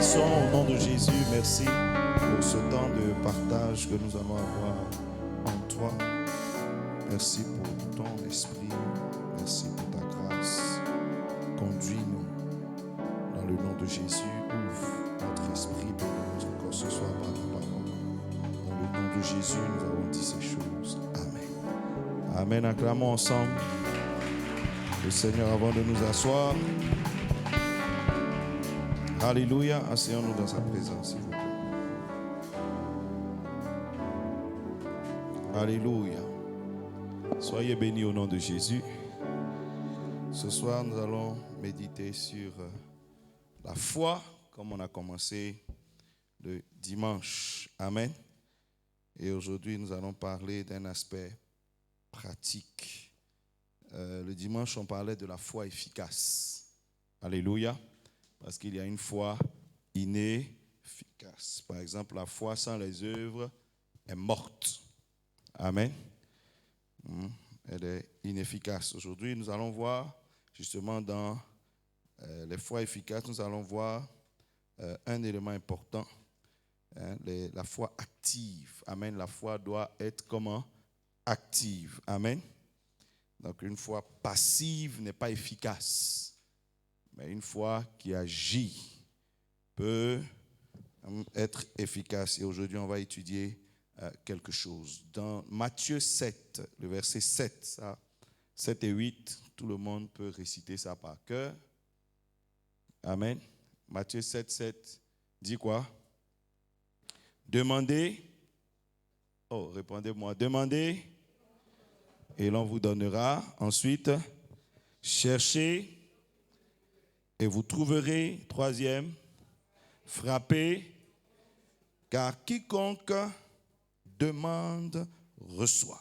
bénissons au nom de Jésus. Merci pour ce temps de partage que nous allons avoir en toi. Merci pour ton esprit. Merci pour ta grâce. Conduis-nous dans le nom de Jésus. Ouvre notre esprit, bénis notre corps ce soir par ta parole. Dans le nom de Jésus, nous avons dit ces choses. Amen. Amen. Acclamons ensemble le Seigneur avant de nous asseoir. Alléluia. Asseyons-nous dans sa présence, s'il vous plaît. Alléluia. Soyez bénis au nom de Jésus. Ce soir, nous allons méditer sur la foi, comme on a commencé le dimanche. Amen. Et aujourd'hui, nous allons parler d'un aspect pratique. Le dimanche, on parlait de la foi efficace. Alléluia. Parce qu'il y a une foi inefficace. Par exemple, la foi sans les œuvres est morte. Amen. Elle est inefficace. Aujourd'hui, nous allons voir, justement, dans les foi efficaces, nous allons voir un élément important. La foi active. Amen. La foi doit être comment? Active. Amen. Donc, une foi passive n'est pas efficace. Mais une foi qui agit peut être efficace. Et aujourd'hui, on va étudier quelque chose. Dans Matthieu 7, le verset 7, ça, 7 et 8, tout le monde peut réciter ça par cœur. Amen. Matthieu 7, 7, dit quoi? Demandez. Oh, répondez-moi. Demandez et l'on vous donnera. Ensuite, cherchez et vous trouverez. Troisième, frappez, car quiconque demande reçoit.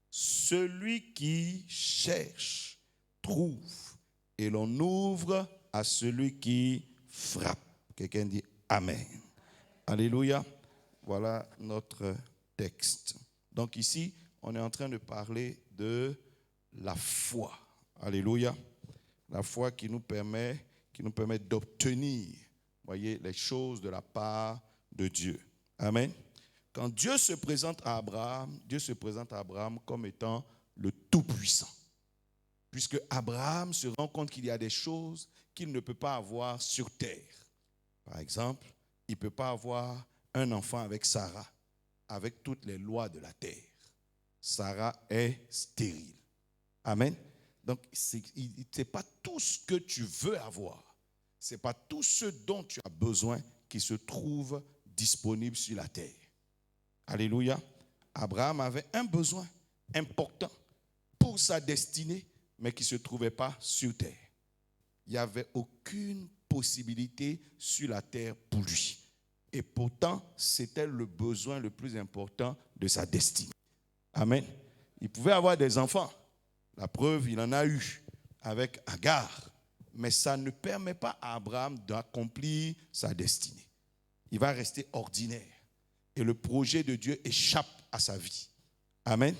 Celui qui cherche trouve, et l'on ouvre à celui qui frappe. Quelqu'un dit Amen. Alléluia. Voilà notre texte. Donc ici, on est en train de parler de la foi. Alléluia. La foi qui nous permet d'obtenir, voyez, les choses de la part de Dieu. Amen. Quand Dieu se présente à Abraham comme étant le Tout-Puissant. Puisque Abraham se rend compte qu'il y a des choses qu'il ne peut pas avoir sur terre. Par exemple, il ne peut pas avoir un enfant avec Sarah, avec toutes les lois de la terre. Sarah est stérile. Amen. Donc, ce n'est pas tout ce que tu veux avoir. Ce n'est pas tout ce dont tu as besoin qui se trouve disponible sur la terre. Alléluia. Abraham avait un besoin important pour sa destinée, mais qui ne se trouvait pas sur terre. Il n'y avait aucune possibilité sur la terre pour lui. Et pourtant, c'était le besoin le plus important de sa destinée. Amen. Il pouvait avoir des enfants. La preuve, il en a eu avec Agar. Mais ça ne permet pas à Abraham d'accomplir sa destinée. Il va rester ordinaire. Et le projet de Dieu échappe à sa vie. Amen.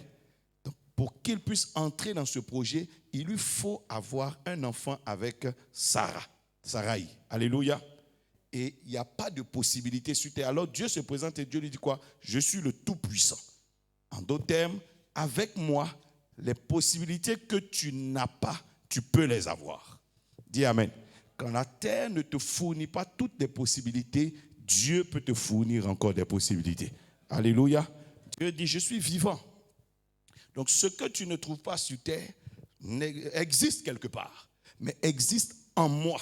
Donc, pour qu'il puisse entrer dans ce projet, il lui faut avoir un enfant avec Sarai. Alléluia. Et il n'y a pas de possibilité sur terre. Alors Dieu se présente et Dieu lui dit quoi? Je suis le Tout-Puissant. En d'autres termes, avec moi, les possibilités que tu n'as pas, tu peux les avoir. Dis Amen. Quand la terre ne te fournit pas toutes les possibilités, Dieu peut te fournir encore des possibilités. Alléluia. Dieu dit, je suis vivant. Donc ce que tu ne trouves pas sur terre existe quelque part, mais existe en moi.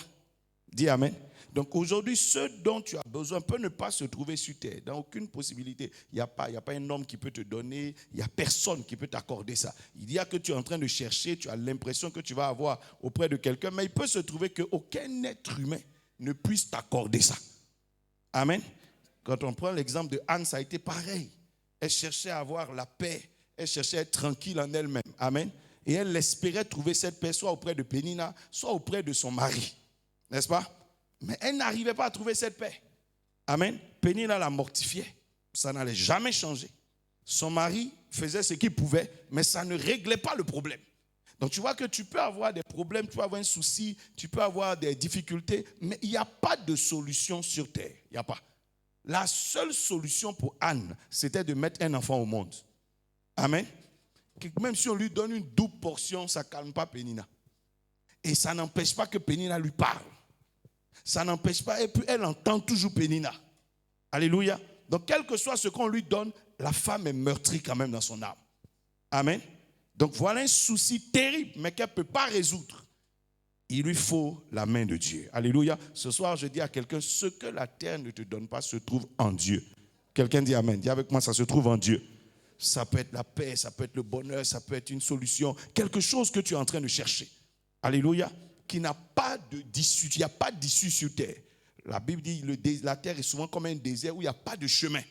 Dis Amen. Donc aujourd'hui, ce dont tu as besoin peut ne pas se trouver sur terre, dans aucune possibilité. Il n'y a pas un homme qui peut te donner, il n'y a personne qui peut t'accorder ça. Il y a que tu es en train de chercher, tu as l'impression que tu vas avoir auprès de quelqu'un, mais il peut se trouver qu'aucun être humain ne puisse t'accorder ça. Amen. Quand on prend l'exemple de Anne, ça a été pareil. Elle cherchait à avoir la paix, elle cherchait à être tranquille en elle-même. Amen. Et elle espérait trouver cette paix soit auprès de Pénina, soit auprès de son mari. N'est-ce pas? Mais elle n'arrivait pas à trouver cette paix. Amen. Pénina la mortifiait. Ça n'allait jamais changer. Son mari faisait ce qu'il pouvait, mais ça ne réglait pas le problème. Donc tu vois que tu peux avoir des problèmes, tu peux avoir un souci, tu peux avoir des difficultés, mais il n'y a pas de solution sur terre. Il n'y a pas. La seule solution pour Anne, c'était de mettre un enfant au monde. Amen. Même si on lui donne une double portion, ça ne calme pas Pénina. Et ça n'empêche pas que Pénina lui parle. Ça n'empêche pas, et puis elle entend toujours Pénina. Alléluia. Donc quel que soit ce qu'on lui donne, la femme est meurtrie quand même dans son âme. Amen. Donc voilà un souci terrible, mais qu'elle ne peut pas résoudre. Il lui faut la main de Dieu. Alléluia. Ce soir, je dis à quelqu'un, ce que la terre ne te donne pas se trouve en Dieu. Quelqu'un dit amen. Dis avec moi, ça se trouve en Dieu. Ça peut être la paix, ça peut être le bonheur, ça peut être une solution, quelque chose que tu es en train de chercher. Alléluia. Qui n'a pas d'issue. Il n'y a pas d'issue sur terre. La Bible dit la terre est souvent comme un désert où il n'y a pas de chemin.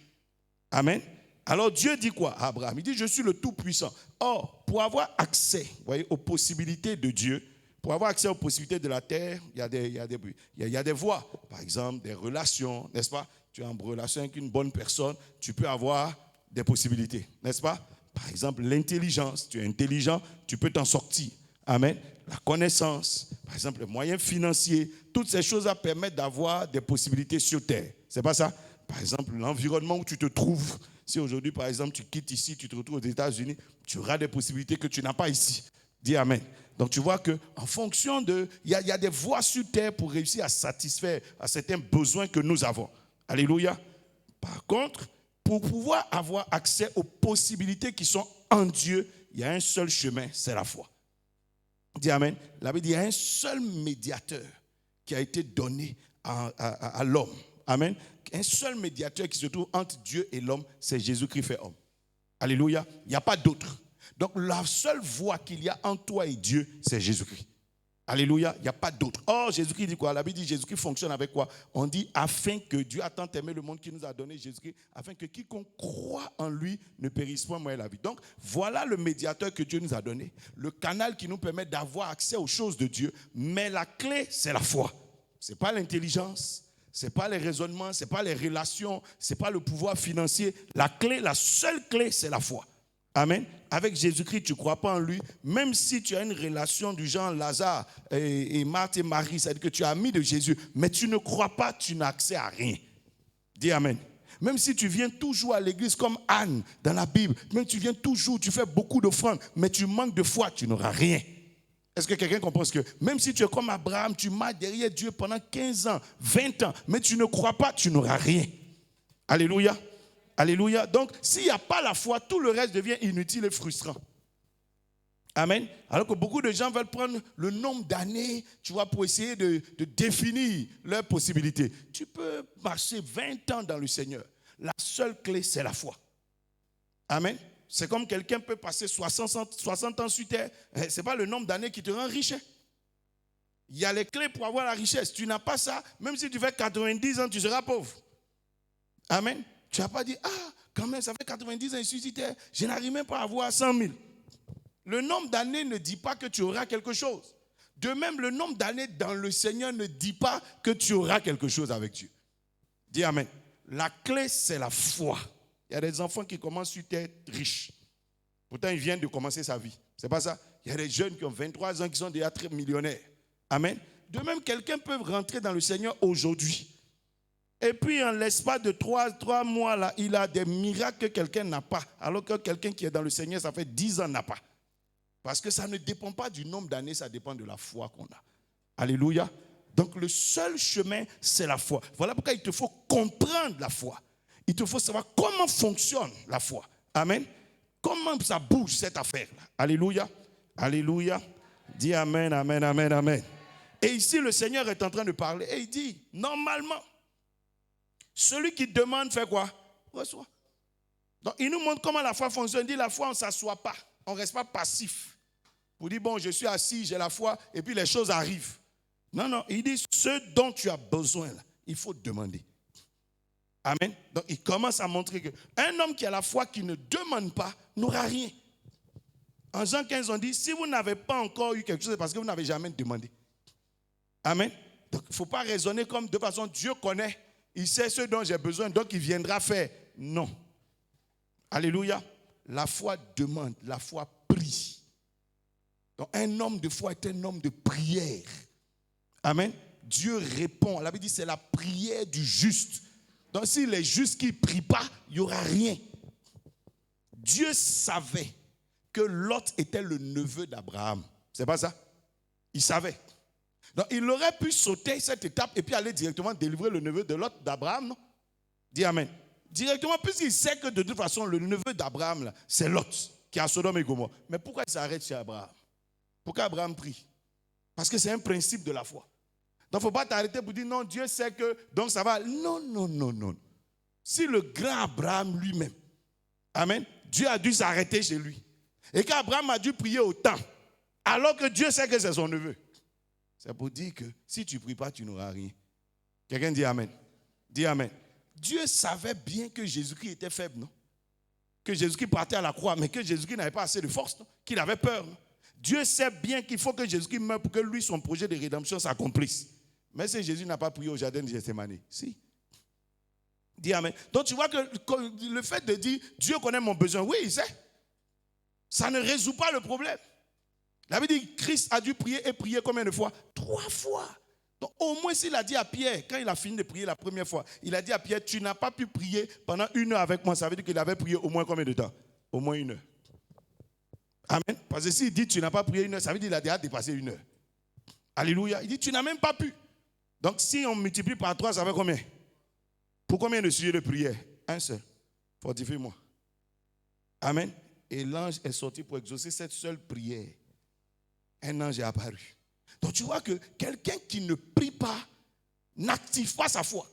Amen. Alors Dieu dit quoi à Abraham? Il dit, je suis le Tout-Puissant. Or, pour avoir accès, vous voyez, aux possibilités de Dieu, pour avoir accès aux possibilités de la terre, il y a des voies. Par exemple, des relations, n'est-ce pas? Tu es en relation avec une bonne personne, tu peux avoir des possibilités, n'est-ce pas? Par exemple, l'intelligence. Tu es intelligent, tu peux t'en sortir. Amen. La connaissance, par exemple, les moyens financiers, toutes ces choses-là permettent d'avoir des possibilités sur terre. C'est pas ça? Par exemple, l'environnement où tu te trouves. Si aujourd'hui, par exemple, tu quittes ici, tu te retrouves aux États-Unis, tu auras des possibilités que tu n'as pas ici. Dis amen. Donc tu vois qu'en fonction de... Il y a des voies sur terre pour réussir à satisfaire à certains besoins que nous avons. Alléluia. Par contre, pour pouvoir avoir accès aux possibilités qui sont en Dieu, il y a un seul chemin, c'est la foi. Dis amen. La Bible dit, il y a un seul médiateur qui a été donné à l'homme. Amen. Un seul médiateur qui se trouve entre Dieu et l'homme, c'est Jésus-Christ fait homme. Alléluia. Il n'y a pas d'autre. Donc la seule voie qu'il y a entre toi et Dieu, c'est Jésus-Christ. Alléluia. Il n'y a pas d'autre. Or, Jésus-Christ dit quoi? La Bible dit Jésus-Christ fonctionne avec quoi? On dit afin que Dieu a tant aimé le monde qu'il nous a donné Jésus-Christ, afin que quiconque croit en lui ne périsse point, mais la vie. Donc voilà le médiateur que Dieu nous a donné, le canal qui nous permet d'avoir accès aux choses de Dieu. Mais la clé, c'est la foi. Ce n'est pas l'intelligence. Ce n'est pas les raisonnements, ce n'est pas les relations, ce n'est pas le pouvoir financier. La clé, la seule clé, c'est la foi. Amen. Avec Jésus-Christ, tu ne crois pas en lui. Même si tu as une relation du genre Lazare et Marthe et Marie, c'est-à-dire que tu es ami de Jésus, mais tu ne crois pas, tu n'as accès à rien. Dis amen. Même si tu viens toujours à l'église comme Anne dans la Bible, même si tu viens toujours, tu fais beaucoup d'offrandes, mais tu manques de foi, tu n'auras rien. Est-ce que quelqu'un comprend ce que... Même si tu es comme Abraham, tu marches derrière Dieu pendant 15 ans, 20 ans, mais tu ne crois pas, tu n'auras rien. Alléluia. Alléluia. Donc, s'il n'y a pas la foi, tout le reste devient inutile et frustrant. Amen. Alors que beaucoup de gens veulent prendre le nombre d'années, tu vois, pour essayer de définir leurs possibilités. Tu peux marcher 20 ans dans le Seigneur. La seule clé, c'est la foi. Amen. C'est comme quelqu'un peut passer 60 ans sur terre. Ce n'est pas le nombre d'années qui te rend riche. Il y a les clés pour avoir la richesse. Tu n'as pas ça, même si tu fais 90 ans, tu seras pauvre. Amen. Tu n'as pas dit, quand même, ça fait 90 ans, je suis sur terre, je n'arrive même pas à avoir 100 000. Le nombre d'années ne dit pas que tu auras quelque chose. De même, le nombre d'années dans le Seigneur ne dit pas que tu auras quelque chose avec Dieu. Dis amen. La clé, c'est la foi. Il y a des enfants qui commencent sur terre riches. Pourtant, ils viennent de commencer sa vie. C'est pas ça. Il y a des jeunes qui ont 23 ans qui sont déjà très millionnaires. Amen. De même, quelqu'un peut rentrer dans le Seigneur aujourd'hui. Et puis, en l'espace de 3 mois, là, il a des miracles que quelqu'un n'a pas. Alors que quelqu'un qui est dans le Seigneur, ça fait 10 ans, n'a pas. Parce que ça ne dépend pas du nombre d'années, ça dépend de la foi qu'on a. Alléluia. Donc, le seul chemin, c'est la foi. Voilà pourquoi il te faut comprendre la foi. Il te faut savoir comment fonctionne la foi. Amen. Comment ça bouge cette affaire-là. Alléluia. Alléluia. Dis amen, amen, amen, amen. Et ici, le Seigneur est en train de parler. Et il dit, normalement, celui qui demande fait quoi? Reçoit. Donc, il nous montre comment la foi fonctionne. Il dit, la foi, on ne s'assoit pas. On ne reste pas passif. Pour dire, bon, je suis assis, j'ai la foi, et puis les choses arrivent. Non, non. Il dit, ce dont tu as besoin, là, il faut demander. Amen. Donc, il commence à montrer qu'un homme qui a la foi, qui ne demande pas, n'aura rien. En Jean 15, on dit, si vous n'avez pas encore eu quelque chose, c'est parce que vous n'avez jamais demandé. Amen. Donc, il ne faut pas raisonner comme, de toute façon, Dieu connaît. Il sait ce dont j'ai besoin, donc il viendra faire. Non. Alléluia. La foi demande, la foi prie. Donc un homme de foi est un homme de prière. Amen. Dieu répond. La Bible dit c'est la prière du juste. Donc si les justes qui ne prient pas, il n'y aura rien. Dieu savait que Lot était le neveu d'Abraham. C'est pas ça? Il savait. Donc il aurait pu sauter cette étape et puis aller directement délivrer le neveu de Lot d'Abraham, non? Dis Amen. Directement, puisqu'il sait que de toute façon, le neveu d'Abraham, c'est Lot, qui est à Sodome et Gomorrhe. Mais pourquoi il s'arrête chez Abraham? Pourquoi Abraham prie? Parce que c'est un principe de la foi. Donc il ne faut pas t'arrêter pour dire non, Dieu sait que, donc ça va. Non, non, non, non. Si le grand Abraham lui-même, Amen, Dieu a dû s'arrêter chez lui. Et qu'Abraham a dû prier autant, alors que Dieu sait que c'est son neveu. C'est pour dire que si tu ne pries pas, tu n'auras rien. Quelqu'un dit Amen. Dis Amen. Dieu savait bien que Jésus-Christ était faible, non? Que Jésus-Christ partait à la croix, mais que Jésus-Christ n'avait pas assez de force, non? Qu'il avait peur, non? Dieu sait bien qu'il faut que Jésus-Christ meure pour que lui, son projet de rédemption s'accomplisse. Mais si Jésus n'a pas prié au jardin de Gethsémani, si. Dis Amen. Donc tu vois que le fait de dire Dieu connaît mon besoin, oui, il sait. Ça ne résout pas le problème. La Bible dit Christ a dû prier et prier combien de fois? 3 fois. Donc au moins s'il a dit à Pierre, quand il a fini de prier la première fois, il a dit à Pierre, tu n'as pas pu prier pendant 1 heure avec moi. Ça veut dire qu'il avait prié au moins combien de temps? Au moins 1 heure. Amen. Parce que s'il dit tu n'as pas prié 1 heure, ça veut dire qu'il a déjà dépassé 1 heure. Alléluia. Il dit tu n'as même pas pu. Donc si on multiplie par 3, ça fait combien? Pour combien de sujets de prière? Un seul. Fortifie-moi. Amen. Et l'ange est sorti pour exaucer cette seule prière. Un ange est apparu. Donc tu vois que quelqu'un qui ne prie pas n'active pas sa foi.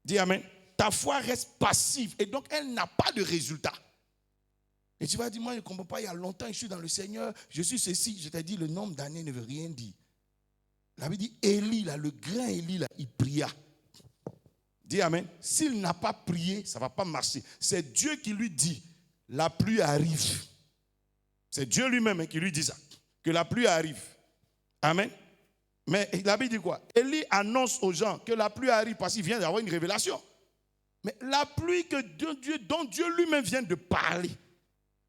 Dis Amen. Ta foi reste passive et donc elle n'a pas de résultat. Et tu vas dire, moi je ne comprends pas, il y a longtemps je suis dans le Seigneur, je suis ceci. Je t'ai dit, le nombre d'années ne veut rien dire. La Bible dit, Élie, là, le grand Élie, là, il pria. Dis Amen. S'il n'a pas prié, ça ne va pas marcher. C'est Dieu qui lui dit, la pluie arrive. C'est Dieu lui-même qui lui dit ça. Que la pluie arrive. Amen. Mais la Bible dit quoi? Élie annonce aux gens que la pluie arrive parce qu'il vient d'avoir une révélation. Mais la pluie dont Dieu lui-même vient de parler,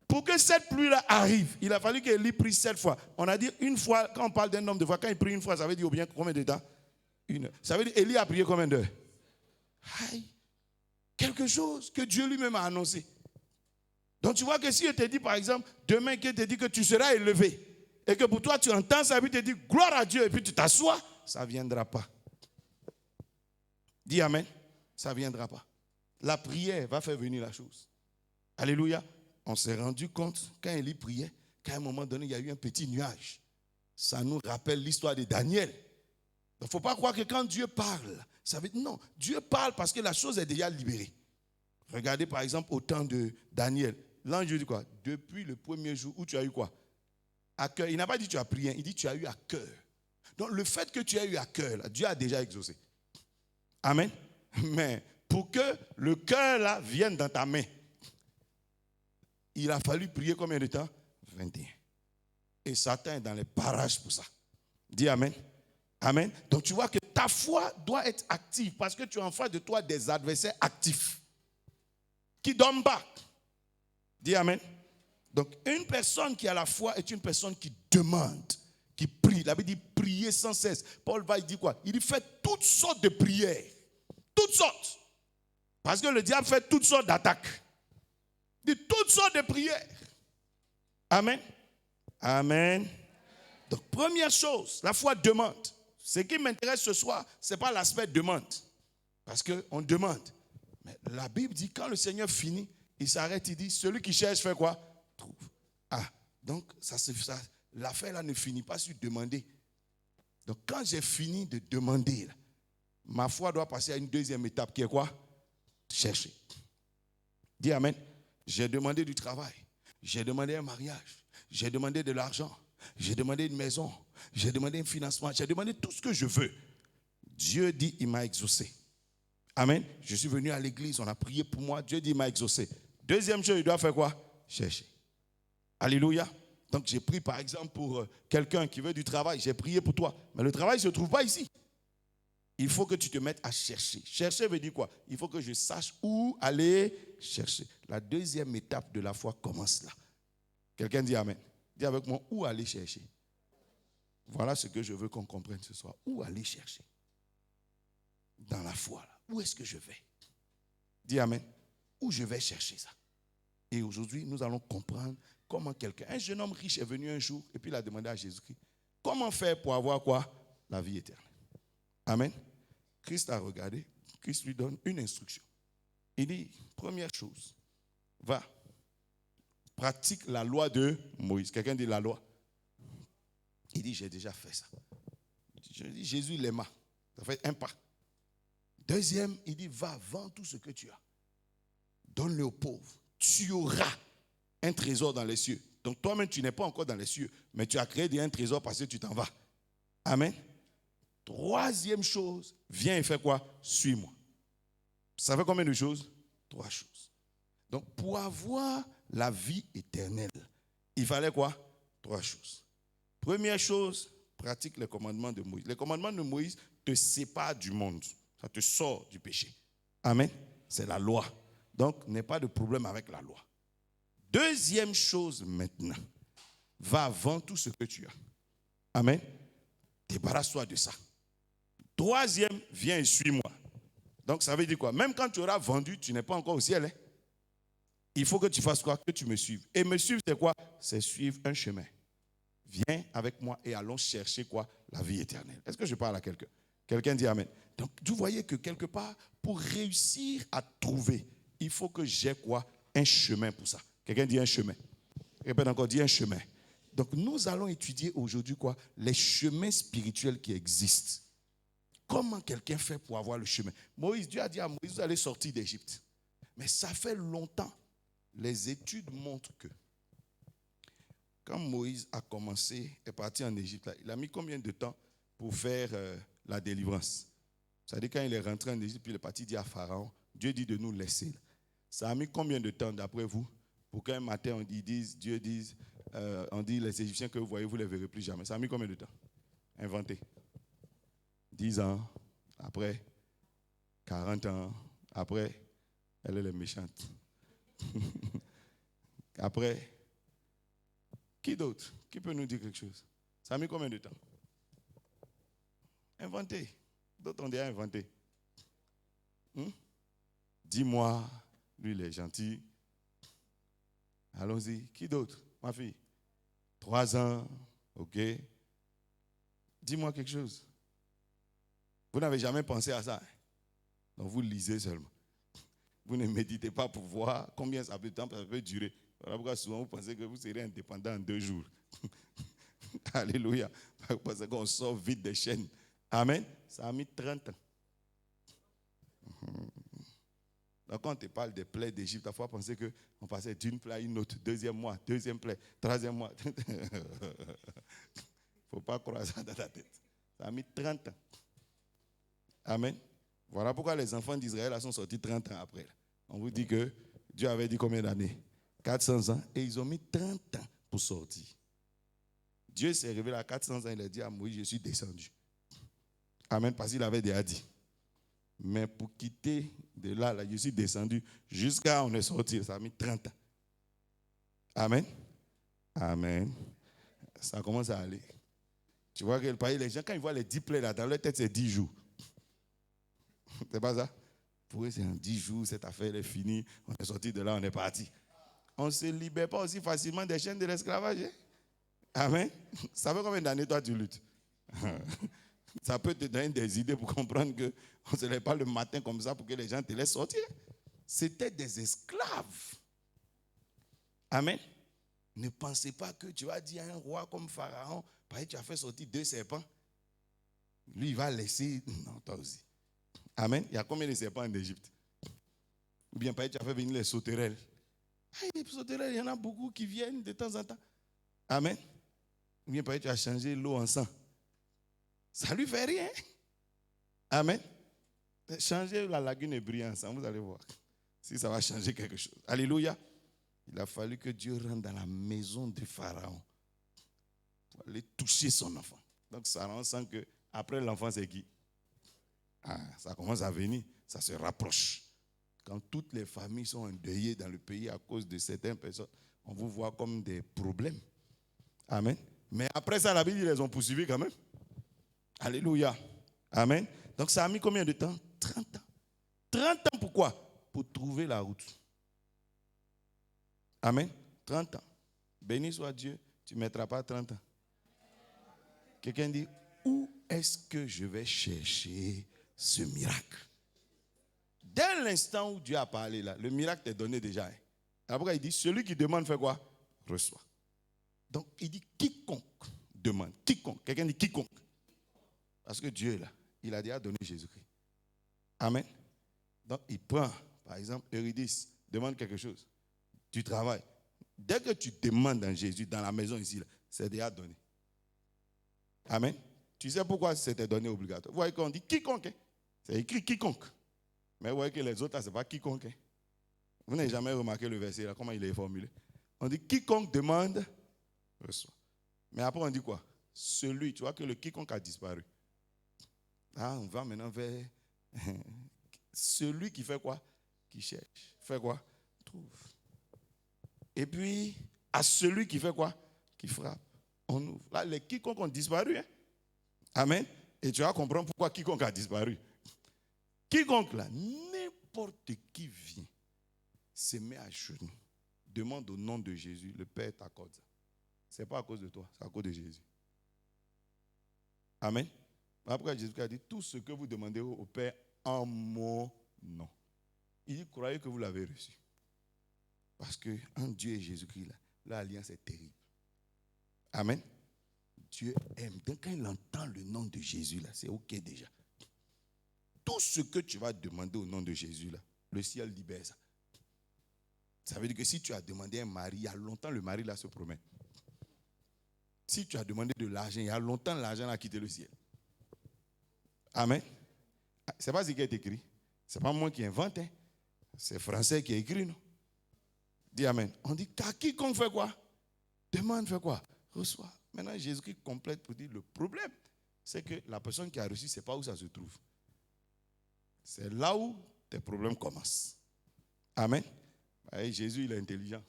pour que cette pluie-là arrive, il a fallu qu'Élie prie 7 fois. On a dit une fois, quand on parle d'un homme de foi, quand il prie une fois, ça veut dire bien combien de temps? 1 heure. Ça veut dire Élie a prié combien d'heures? Aïe. Quelque chose que Dieu lui-même a annoncé. Donc tu vois que si je te dis par exemple, demain qu'il te dit que tu seras élevé, et que pour toi tu entends ça, et puis tu te dis gloire à Dieu, et puis tu t'assois, ça ne viendra pas. Dis Amen, ça ne viendra pas. La prière va faire venir la chose. Alléluia. On s'est rendu compte, quand Élie priait, qu'à un moment donné, il y a eu un petit nuage. Ça nous rappelle l'histoire de Daniel. Donc il ne faut pas croire que quand Dieu parle, ça veut dire non, Dieu parle parce que la chose est déjà libérée. Regardez par exemple au temps de Daniel. L'ange dit quoi? Depuis le premier jour où tu as eu quoi? À cœur. Il n'a pas dit tu as prié, il dit tu as eu à cœur. Donc le fait que tu as eu à cœur, là, Dieu a déjà exaucé. Amen. Mais pour que le cœur là vienne dans ta main, il a fallu prier combien de temps? 21. Et Satan est dans les parages pour ça. Dis Amen. Amen. Donc tu vois que ta foi doit être active parce que tu as en face de toi des adversaires actifs qui ne dorment pas. Dis Amen. Donc une personne qui a la foi est une personne qui demande, qui prie. La Bible dit prier sans cesse. Paul va, il dit quoi? Il dit fait toutes sortes de prières. Toutes sortes. Parce que le diable fait toutes sortes d'attaques. Il dit toutes sortes de prières. Amen. Amen. Donc première chose, la foi demande. Ce qui m'intéresse ce soir, ce n'est pas l'aspect demande. Parce qu'on demande. Mais la Bible dit quand le Seigneur finit, il s'arrête, il dit celui qui cherche fait quoi? Trouve. Ah, donc ça, l'affaire là ne finit pas sur demander. Donc quand j'ai fini de demander, là, ma foi doit passer à une deuxième étape qui est quoi? Chercher. Dis Amen. J'ai demandé du travail. J'ai demandé un mariage. J'ai demandé de l'argent. J'ai demandé une maison. J'ai demandé un financement. J'ai demandé tout ce que je veux. Dieu dit, il m'a exaucé. Amen. Je suis venu à l'église, on a prié pour moi. Dieu dit, il m'a exaucé. Deuxième chose, il doit faire quoi? Chercher. Alléluia. Donc j'ai prié par exemple pour quelqu'un qui veut du travail. J'ai prié pour toi. Mais le travail ne se trouve pas ici. Il faut que tu te mettes à chercher. Chercher veut dire quoi? Il faut que je sache où aller chercher. La deuxième étape de la foi commence là. Quelqu'un dit Amen. Dis avec moi, où aller chercher? Voilà ce que je veux qu'on comprenne ce soir. Où aller chercher? Dans la foi, là. Où est-ce que je vais? Dis amen. Où je vais chercher ça? Et aujourd'hui, nous allons comprendre comment un jeune homme riche est venu un jour et puis il a demandé à Jésus-Christ, comment faire pour avoir quoi? La vie éternelle. Amen. Christ a regardé, Christ lui donne une instruction. Il dit, première chose, va, pratique la loi de Moïse. Quelqu'un dit la loi. Il dit, j'ai déjà fait ça. Je dis, Jésus l'aima. Ça fait un pas. Deuxième, il dit, va, vends tout ce que tu as. Donne-le aux pauvres. Tu auras un trésor dans les cieux. Donc toi-même, tu n'es pas encore dans les cieux, mais tu as créé un trésor parce que tu t'en vas. Amen. Troisième chose, viens et fais quoi? Suis-moi. Ça fait combien de choses? 3 choses. Donc pour avoir la vie éternelle, il fallait quoi? 3 choses. Première chose, pratique les commandements de Moïse. Les commandements de Moïse te séparent du monde. Ça te sort du péché. Amen. C'est la loi. Donc, n'aie pas de problème avec la loi. Deuxième chose maintenant, va vendre tout ce que tu as. Amen. Débarrasse-toi de ça. Troisième, viens et suis-moi. Donc, ça veut dire quoi? Même quand tu auras vendu, tu n'es pas encore au ciel. Hein? Il faut que tu fasses quoi? Que tu me suives. Et me suivre, c'est quoi? C'est suivre un chemin. Viens avec moi et allons chercher quoi? La vie éternelle. Est-ce que je parle à quelqu'un? Quelqu'un dit amen. Donc, vous voyez que quelque part, pour réussir à trouver, il faut que j'ai quoi? Un chemin pour ça. Quelqu'un dit un chemin. Répète encore, dis un chemin. Donc, nous allons étudier aujourd'hui quoi? Les chemins spirituels qui existent. Comment quelqu'un fait pour avoir le chemin? Moïse, Dieu a dit à Moïse, vous allez sortir d'Égypte. Mais ça fait longtemps. Les études montrent que quand Moïse a commencé, est parti en Égypte, il a mis combien de temps pour faire la délivrance? C'est-à-dire quand il est rentré en Égypte, puis il est parti dire à Pharaon, Dieu dit de nous laisser. Ça a mis combien de temps d'après vous pour qu'un matin on dise, Dieu dise, on dit les Égyptiens que vous voyez, vous ne les verrez plus jamais. Ça a mis combien de temps? Inventé. 10 ans, après 40 ans, après, elle est méchante. Après, qui d'autre? Qui peut nous dire quelque chose? Ça a mis combien de temps? Inventé. D'autres ont déjà inventé. Dis-moi, lui il est gentil. Allons-y. Qui d'autre? Ma fille. 3 ans. OK. Dis-moi quelque chose. Vous n'avez jamais pensé à ça. Donc vous lisez seulement. Vous ne méditez pas pour voir combien ça peut durer. Voilà pourquoi souvent vous pensez que vous serez indépendant en 2 jours. Alléluia. Parce qu'on sort vite des chaînes. Amen. Ça a mis 30 ans. Donc quand on te parle des plaies d'Égypte, il faut penser qu'on passait d'une plaie à une autre. Deuxième mois, deuxième plaie, troisième mois. Il ne faut pas croire ça dans ta tête. Ça a mis 30 ans. Amen. Voilà pourquoi les enfants d'Israël sont sortis 30 ans après. On vous dit que Dieu avait dit combien d'années? 400 ans. Et ils ont mis 30 ans pour sortir. Dieu s'est révélé à 400 ans. Il a dit à Moïse, je suis descendu. Amen. Parce qu'il avait déjà dit. Mais pour quitter de là, je suis descendu jusqu'à on est sorti. Ça a mis 30 ans. Amen. Amen. Ça commence à aller. Tu vois que le pays, les gens, quand ils voient les 10 plaies là, dans leur tête, c'est 10 jours. C'est pas ça? Pour eux, c'est en 10 jours, cette affaire est finie. On est sorti de là, on est parti. On ne se libère pas aussi facilement des chaînes de l'esclavage. Hein? Amen. Ça fait combien d'années toi tu luttes? Ça peut te donner des idées pour comprendre qu'on ne se lève pas le matin comme ça pour que les gens te laissent sortir. C'était des esclaves. Amen. Ne pensez pas que tu vas dire à un roi comme Pharaon, parce que tu as fait sortir 2 serpents. Lui, il va laisser. Non, toi aussi. Amen. Il y a combien de serpents en Égypte? Ou bien, parce que tu as fait venir les sauterelles. Les sauterelles, il y en a beaucoup qui viennent de temps en temps. Amen. Ou bien, parce que tu as changé l'eau en sang. Ça ne lui fait rien. Amen. Changez la lagune et briller ensemble, vous allez voir. Si ça va changer quelque chose. Alléluia. Il a fallu que Dieu rentre dans la maison de Pharaon pour aller toucher son enfant. Donc, Pharaon sent que après l'enfant, c'est qui? Ça commence à venir, ça se rapproche. Quand toutes les familles sont endeuillées dans le pays à cause de certaines personnes, on vous voit comme des problèmes. Amen. Mais après ça, la Bible, ils les ont poursuivis quand même. Alléluia. Amen. Donc ça a mis combien de temps? 30 ans. 30 ans pourquoi? Pour trouver la route. Amen. 30 ans. Béni soit Dieu, tu ne mettras pas 30 ans. Quelqu'un dit, où est-ce que je vais chercher ce miracle? Dès l'instant où Dieu a parlé là, le miracle t'est donné déjà. Après il dit, celui qui demande fait quoi? Reçoit. Donc il dit, quiconque demande. Quiconque. Quelqu'un dit quiconque. Parce que Dieu est là. Il a déjà donné Jésus-Christ. Amen. Donc il prend, par exemple, Eurydice, demande quelque chose. Tu travailles. Dès que tu demandes dans Jésus, dans la maison ici, là, c'est déjà donné. Amen. Tu sais pourquoi c'était donné obligatoire? Vous voyez qu'on dit quiconque. Hein? C'est écrit quiconque. Mais vous voyez que les autres, là, ce n'est pas quiconque. Hein? Vous n'avez jamais remarqué le verset, là, comment il est formulé. On dit quiconque demande, reçoit. Mais après, on dit quoi? Celui, tu vois que le quiconque a disparu. Ah, on va maintenant vers celui qui fait quoi? Qui cherche. Fait quoi? Trouve. Et puis, à celui qui fait quoi? Qui frappe. On ouvre. Là, les quiconques ont disparu. Hein? Amen. Et tu vas comprendre pourquoi quiconque a disparu. Quiconque là, n'importe qui vient, se met à genoux, demande au nom de Jésus, le Père t'accorde ça. Ce n'est pas à cause de toi, c'est à cause de Jésus. Amen. Après, Jésus a dit, tout ce que vous demandez au Père en mon nom. Il dit, croyez que vous l'avez reçu. Parce qu'en Dieu et Jésus-Christ, l'alliance est terrible. Amen. Dieu aime. Donc quand il entend le nom de Jésus, là, c'est OK déjà. Tout ce que tu vas demander au nom de Jésus, là, le ciel libère ça. Ça veut dire que si tu as demandé un mari, il y a longtemps, le mari là se promène. Si tu as demandé de l'argent, il y a longtemps, l'argent a quitté le ciel. Amen. Ce n'est pas ce qui est écrit. Ce n'est pas moi qui invente. Hein. C'est français qui a écrit, non? Dis Amen. On dit, car quiconque fait quoi? Demande, fait quoi? Reçoit. Maintenant, Jésus-Christ complète pour dire, le problème, c'est que la personne qui a reçu, ce n'est pas où ça se trouve. C'est là où tes problèmes commencent. Amen. Et Jésus, il est intelligent.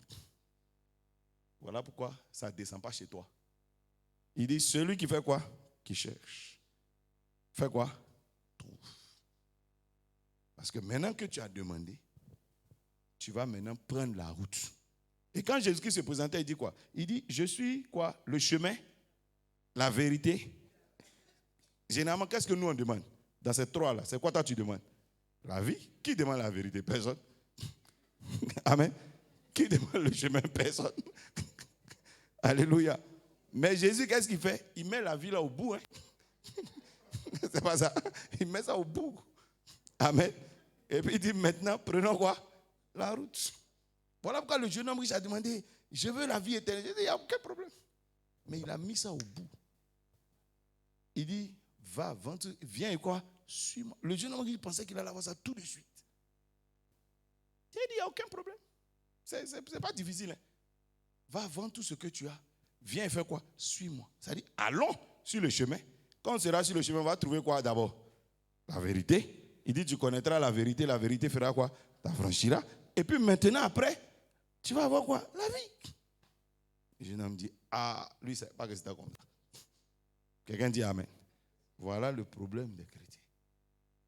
Voilà pourquoi ça ne descend pas chez toi. Il dit, celui qui fait quoi? Qui cherche. Fait quoi? Trouve. Parce que maintenant que tu as demandé, tu vas maintenant prendre la route. Et quand Jésus-Christ se présentait, il dit quoi? Il dit, je suis quoi? Le chemin, la vérité. Généralement, qu'est-ce que nous on demande? Dans ces trois-là, c'est quoi toi tu demandes? La vie. Qui demande la vérité? Personne. Amen. Qui demande le chemin? Personne. Alléluia. Mais Jésus, qu'est-ce qu'il fait? Il met la vie là au bout. Hein? C'est pas ça. Il met ça au bout. Amen. Et puis il dit maintenant, prenons quoi? La route. Voilà pourquoi le jeune homme riche a demandé, je veux la vie éternelle. Il dit, il n'y a aucun problème. Mais il a mis ça au bout. Il dit, va, viens et quoi? Suis-moi. Le jeune homme riche pensait qu'il allait avoir ça tout de suite. Il dit, il n'y a aucun problème. C'est pas difficile. Hein? Va, vends tout ce que tu as. Viens et fais quoi? Suis-moi. Ça dit, allons sur le chemin. Quand on sera sur le chemin, on va trouver quoi d'abord? La vérité. Il dit, tu connaîtras la vérité fera quoi? T'affranchira. Et puis maintenant, après, tu vas avoir quoi? La vie. Le jeune homme dit, ah, lui, il ne savait pas que c'était comme ça. Quelqu'un dit Amen. Voilà le problème des chrétiens.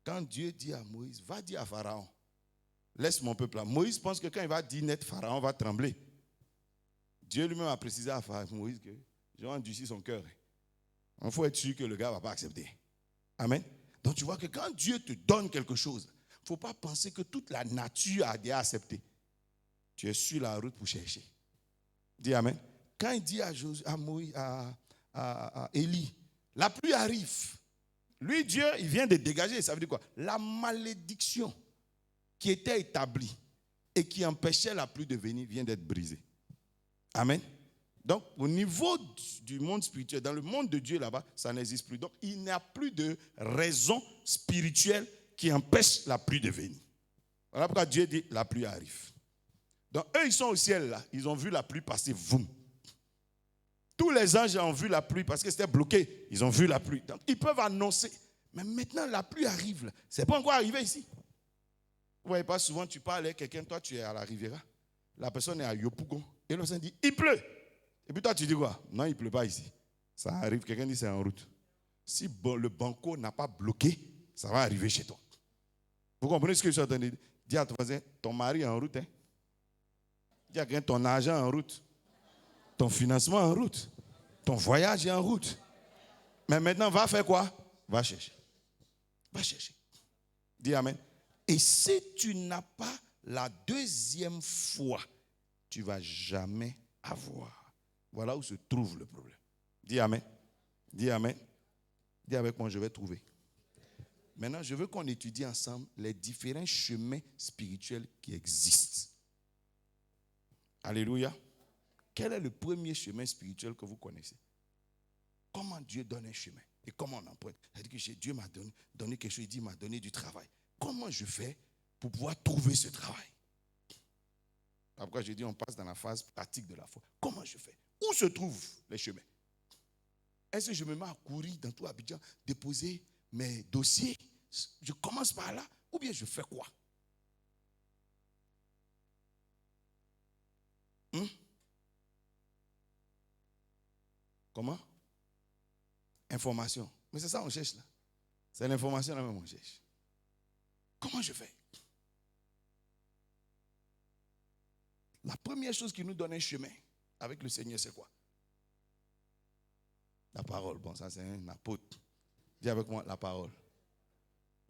Quand Dieu dit à Moïse, va dire à Pharaon, laisse mon peuple là. Moïse pense que quand il va dire net, Pharaon va trembler. Dieu lui-même a précisé à Moïse que j'ai endurci son cœur. Il faut être sûr que le gars ne va pas accepter. Amen. Donc tu vois que quand Dieu te donne quelque chose, il ne faut pas penser que toute la nature a déjà accepté. Tu es sur la route pour chercher. Dis Amen. Quand il dit à Moïse, à Élie, la pluie arrive. Lui, Dieu, il vient de dégager. Ça veut dire quoi? La malédiction qui était établie et qui empêchait la pluie de venir vient d'être brisée. Amen. Donc, au niveau du monde spirituel, dans le monde de Dieu là-bas, ça n'existe plus. Donc, il n'y a plus de raison spirituelle qui empêche la pluie de venir. Voilà pourquoi Dieu dit, la pluie arrive. Donc, eux, ils sont au ciel là. Ils ont vu la pluie passer, voum. Tous les anges ont vu la pluie parce que c'était bloqué. Ils ont vu la pluie. Donc, ils peuvent annoncer. Mais maintenant, la pluie arrive là. Ce n'est pas encore arrivé ici. Vous ne voyez pas, souvent, tu parles avec quelqu'un, toi, tu es à la Riviera. La personne est à Yopougon. Et le Saint dit, il pleut. Et puis toi, tu dis quoi? Non, il ne pleut pas ici. Ça arrive, quelqu'un dit c'est en route. Si le banco n'a pas bloqué, ça va arriver chez toi. Vous comprenez ce que je suis en train de dire? Dis à ton voisin, ton mari est en route. Hein? Dis à quelqu'un, ton argent est en route. Ton financement est en route. Ton voyage est en route. Mais maintenant, va faire quoi? Va chercher. Va chercher. Dis amen. Et si tu n'as pas la deuxième foi, tu ne vas jamais avoir. Voilà où se trouve le problème. Dis amen. Dis amen. Dis avec moi, je vais trouver. Maintenant, je veux qu'on étudie ensemble les différents chemins spirituels qui existent. Alléluia. Quel est le premier chemin spirituel que vous connaissez? Comment Dieu donne un chemin et comment on emprunte? C'est-à-dire que Dieu m'a donné quelque chose, il dit, il m'a donné du travail. Comment je fais pour pouvoir trouver ce travail? Pourquoi je dis on passe dans la phase pratique de la foi. Comment je fais? Où se trouvent les chemins? Est-ce que je me mets à courir dans tout Abidjan, déposer mes dossiers? Je commence par là ou bien je fais quoi? Comment? Information. Mais c'est ça qu'on cherche là. C'est l'information là même qu'on cherche. Comment je fais? La première chose qui nous donne un chemin avec le Seigneur, c'est quoi? La parole. Bon, ça c'est un apôtre. Dis avec moi, la parole.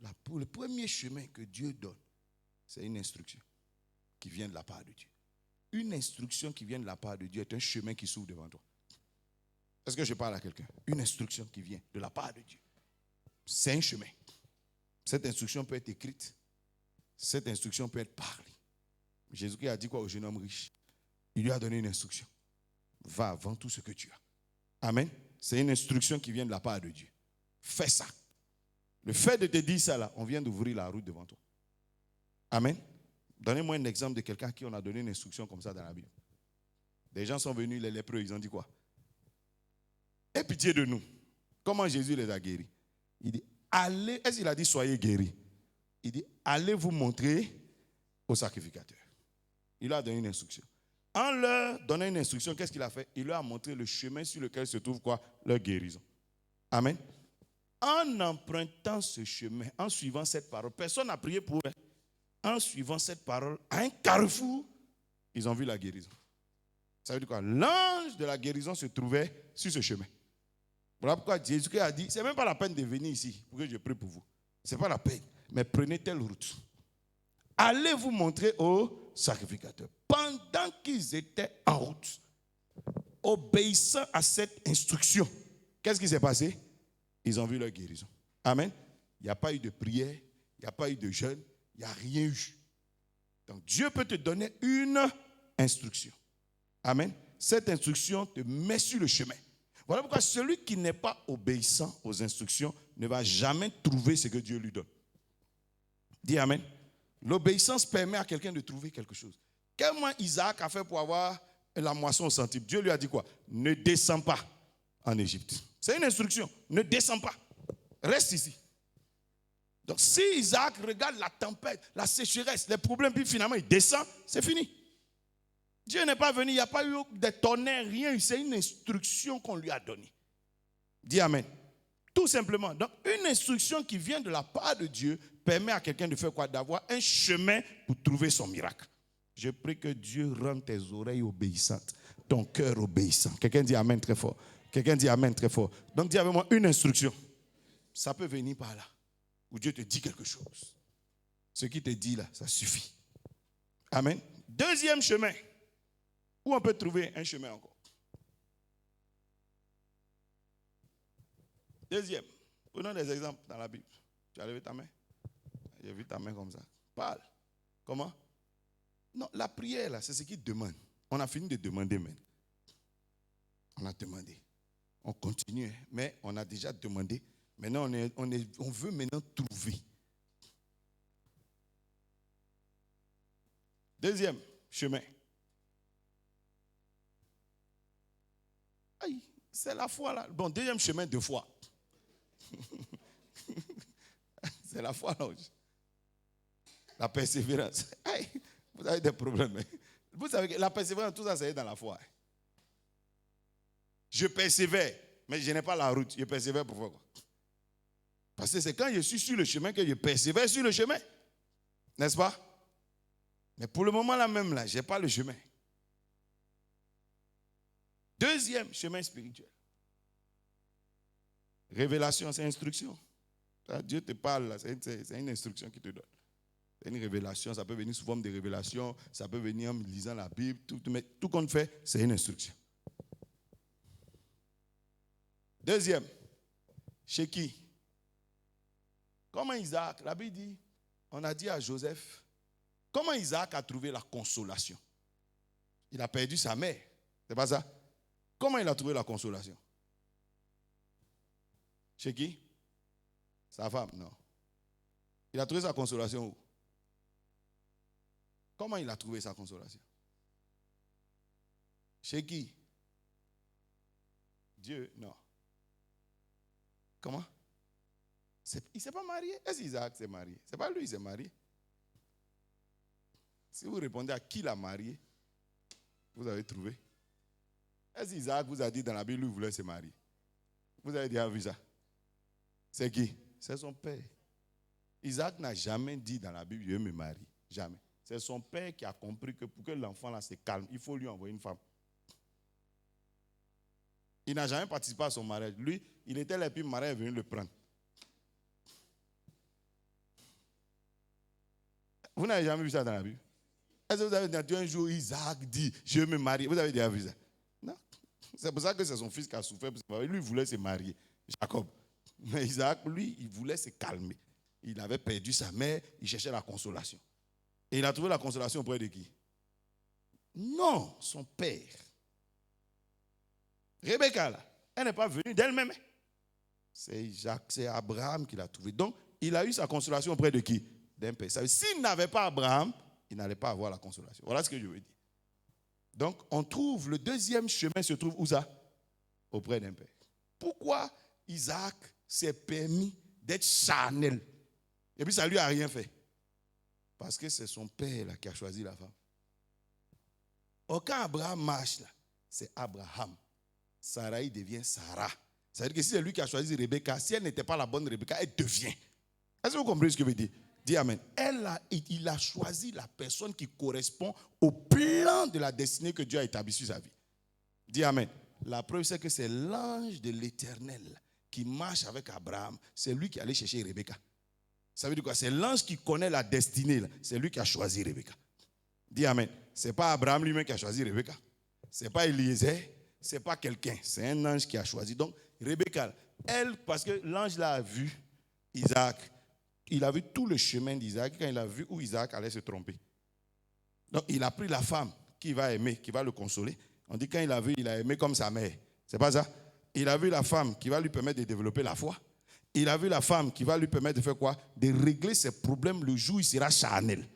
Le premier chemin que Dieu donne, c'est une instruction qui vient de la part de Dieu. Une instruction qui vient de la part de Dieu est un chemin qui s'ouvre devant toi. Est-ce que je parle à quelqu'un? Une instruction qui vient de la part de Dieu. C'est un chemin. Cette instruction peut être écrite. Cette instruction peut être parlée. Jésus-Christ a dit quoi au jeune homme riche? Il lui a donné une instruction. Va, vends tout ce que tu as. Amen. C'est une instruction qui vient de la part de Dieu. Fais ça. Le fait de te dire ça là, on vient d'ouvrir la route devant toi. Amen. Donnez-moi un exemple de quelqu'un à qui on a donné une instruction comme ça dans la Bible. Des gens sont venus, les lépreux, ils ont dit quoi? Aie pitié de nous. Comment Jésus les a guéris? Il dit, allez, est-ce qu'il a dit soyez guéris? Il dit, allez vous montrer au sacrificateur. Il leur a donné une instruction. En leur donnant une instruction, qu'est-ce qu'il a fait? Il leur a montré le chemin sur lequel se trouve quoi? Leur guérison. Amen. En empruntant ce chemin, en suivant cette parole, personne n'a prié pour eux. En suivant cette parole, à un carrefour, ils ont vu la guérison. Ça veut dire quoi? L'ange de la guérison se trouvait sur ce chemin. Voilà pourquoi Jésus a dit, c'est même pas la peine de venir ici pour que je prie pour vous. C'est pas la peine. Mais prenez telle route. Allez vous montrer au sacrificateur. Pendant qu'ils étaient en route, obéissant à cette instruction, qu'est-ce qui s'est passé? Ils ont vu leur guérison. Amen. Il n'y a pas eu de prière, il n'y a pas eu de jeûne, il n'y a rien eu. Donc Dieu peut te donner une instruction. Amen. Cette instruction te met sur le chemin. Voilà pourquoi celui qui n'est pas obéissant aux instructions ne va jamais trouver ce que Dieu lui donne. Dis amen. L'obéissance permet à quelqu'un de trouver quelque chose. Comment Isaac a fait pour avoir la moisson au centime? Dieu lui a dit quoi? Ne descends pas en Égypte. C'est une instruction. Ne descends pas. Reste ici. Donc si Isaac regarde la tempête, la sécheresse, les problèmes, puis finalement il descend, c'est fini. Dieu n'est pas venu, il n'y a pas eu de tonnerre, rien. C'est une instruction qu'on lui a donnée. Dis amen. Tout simplement. Donc une instruction qui vient de la part de Dieu permet à quelqu'un de faire quoi? D'avoir un chemin pour trouver son miracle. Je prie que Dieu rende tes oreilles obéissantes, ton cœur obéissant. Quelqu'un dit amen très fort. Quelqu'un dit amen très fort. Donc dis avec moi une instruction. Ça peut venir par là, où Dieu te dit quelque chose. Ce qu'il te dit là, ça suffit. Amen. Deuxième chemin, où on peut trouver un chemin encore. Deuxième, prenons des exemples dans la Bible. Tu as levé ta main? J'ai vu ta main comme ça. Parle. Comment? Non, la prière là, c'est ce qu'il demande. On a fini de demander maintenant. On a demandé. On continue, mais on a déjà demandé. Maintenant, on veut maintenant trouver. Deuxième chemin. Aïe, c'est la foi là. Bon, deuxième chemin de foi. C'est la foi là. La persévérance. Aïe, vous avez des problèmes. Vous savez que la persévérance, tout ça, c'est dans la foi. Je persévère, mais je n'ai pas la route. Je persévère pourquoi? Parce que c'est quand je suis sur le chemin que je persévère sur le chemin. N'est-ce pas? Mais pour le moment là même, là, je n'ai pas le chemin. Deuxième chemin spirituel. Révélation, c'est instruction. Dieu te parle, là, c'est une instruction qu'il te donne. C'est une révélation, ça peut venir sous forme de révélation, ça peut venir en lisant la Bible, mais tout qu'on fait, c'est une instruction. Deuxième, chez qui? Comment Isaac, la Bible dit, on a dit à Joseph, comment Isaac a trouvé la consolation? Il a perdu sa mère, c'est pas ça? Comment il a trouvé la consolation? Chez qui? Sa femme, non. Il a trouvé sa consolation où? Comment il a trouvé sa consolation? Chez qui? Dieu, non. Comment? Il ne s'est pas marié? Est-ce qu'Isaac s'est marié? Ce n'est pas lui qui s'est marié. Si vous répondez à qui l'a marié, vous avez trouvé. Est-ce qu'Isaac vous a dit dans la Bible, lui voulait se marier? Vous avez déjà vu ça? C'est qui? C'est son père. Isaac n'a jamais dit dans la Bible, je vais me marier. Jamais. C'est son père qui a compris que pour que l'enfant là se calme, il faut lui envoyer une femme. Il n'a jamais participé à son mariage. Lui, il était là, puis le mari est venu le prendre. Vous n'avez jamais vu ça dans la Bible? Est-ce que vous avez entendu un jour Isaac dit, je vais me marier? Vous avez déjà vu ça? Non. C'est pour ça que c'est son fils qui a souffert. Parce que lui, il voulait se marier. Jacob. Mais Isaac, lui, il voulait se calmer. Il avait perdu sa mère, il cherchait la consolation. Et il a trouvé la consolation auprès de qui? Non, son père. Rebecca, là, elle n'est pas venue d'elle-même. C'est Abraham qui l'a trouvé. Donc, il a eu sa consolation auprès de qui? D'un père. S'il n'avait pas Abraham, il n'allait pas avoir la consolation. Voilà ce que je veux dire. Donc, on trouve, le deuxième chemin se trouve où ça? Auprès d'un père. Pourquoi Isaac s'est permis d'être charnel? Et puis, ça ne lui a rien fait. Parce que c'est son père là, qui a choisi la femme. Or, quand Abraham marche, là, c'est Abraham. Sarai devient Sarah. Ça veut dire que si c'est lui qui a choisi Rebecca, si elle n'était pas la bonne Rebecca, elle devient. Est-ce que vous comprenez ce que je veux dire? Dis Amen. Il a choisi la personne qui correspond au plan de la destinée que Dieu a établi sur sa vie. Dis Amen. La preuve, c'est que c'est l'ange de l'Éternel qui marche avec Abraham. C'est lui qui allait chercher Rebecca. Ça veut dire quoi? C'est l'ange qui connaît la destinée. C'est lui qui a choisi Rebecca. Dis Amen. Ce n'est pas Abraham lui-même qui a choisi Rebecca. Ce n'est pas Eliezer. Ce n'est pas quelqu'un. C'est un ange qui a choisi. Donc, Rebecca, elle, parce que l'ange l'a vu, Isaac, il a vu tout le chemin d'Isaac quand il a vu où Isaac allait se tromper. Donc, il a pris la femme qu'il va aimer, qui va le consoler. On dit quand il a vu, il a aimé comme sa mère. C'est pas ça? Il a vu la femme qui va lui permettre de développer la foi. Il a vu la femme qui va lui permettre de faire quoi? De régler ses problèmes le jour où il sera charnel.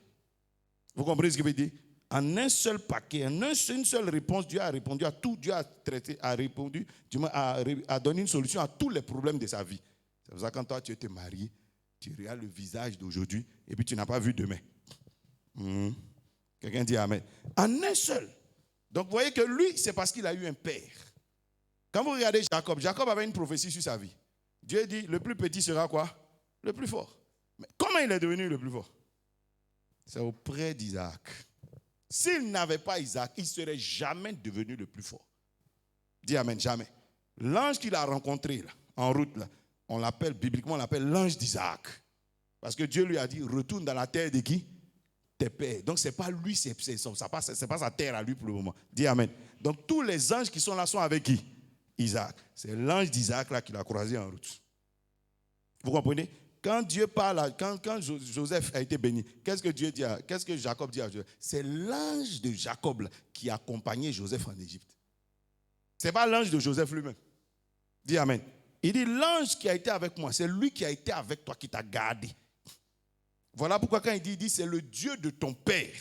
Vous comprenez ce que je veux dire? En un seul paquet, en une seule réponse, Dieu a répondu à tout. Dieu a traité, a répondu, a donné une solution à tous les problèmes de sa vie. C'est pour ça que quand toi tu étais marié, tu regardes le visage d'aujourd'hui et puis tu n'as pas vu demain. Quelqu'un dit Amen. En un seul. Donc vous voyez que lui, c'est parce qu'il a eu un père. Quand vous regardez Jacob, Jacob avait une prophétie sur sa vie. Dieu dit, le plus petit sera quoi? Le plus fort. Mais comment il est devenu le plus fort? C'est auprès d'Isaac. S'il n'avait pas Isaac, il ne serait jamais devenu le plus fort. Dis Amen, jamais. L'ange qu'il a rencontré là, en route, là, on l'appelle, bibliquement, on l'appelle l'ange d'Isaac. Parce que Dieu lui a dit, retourne dans la terre de qui? Tes pères. Donc, ce n'est pas lui, c'est pas sa terre à lui pour le moment. Dis Amen. Donc, tous les anges qui sont là sont avec qui? Isaac. C'est l'ange d'Isaac là qu'il a croisé en route. Vous comprenez? Quand Dieu parle, quand Joseph a été béni, qu'est-ce que Jacob dit à Joseph? C'est l'ange de Jacob là, qui a accompagné Joseph en Égypte. Ce n'est pas l'ange de Joseph lui-même. Dis Amen. Il dit l'ange qui a été avec moi, c'est lui qui a été avec toi, qui t'a gardé. Voilà pourquoi quand il dit c'est le Dieu de ton père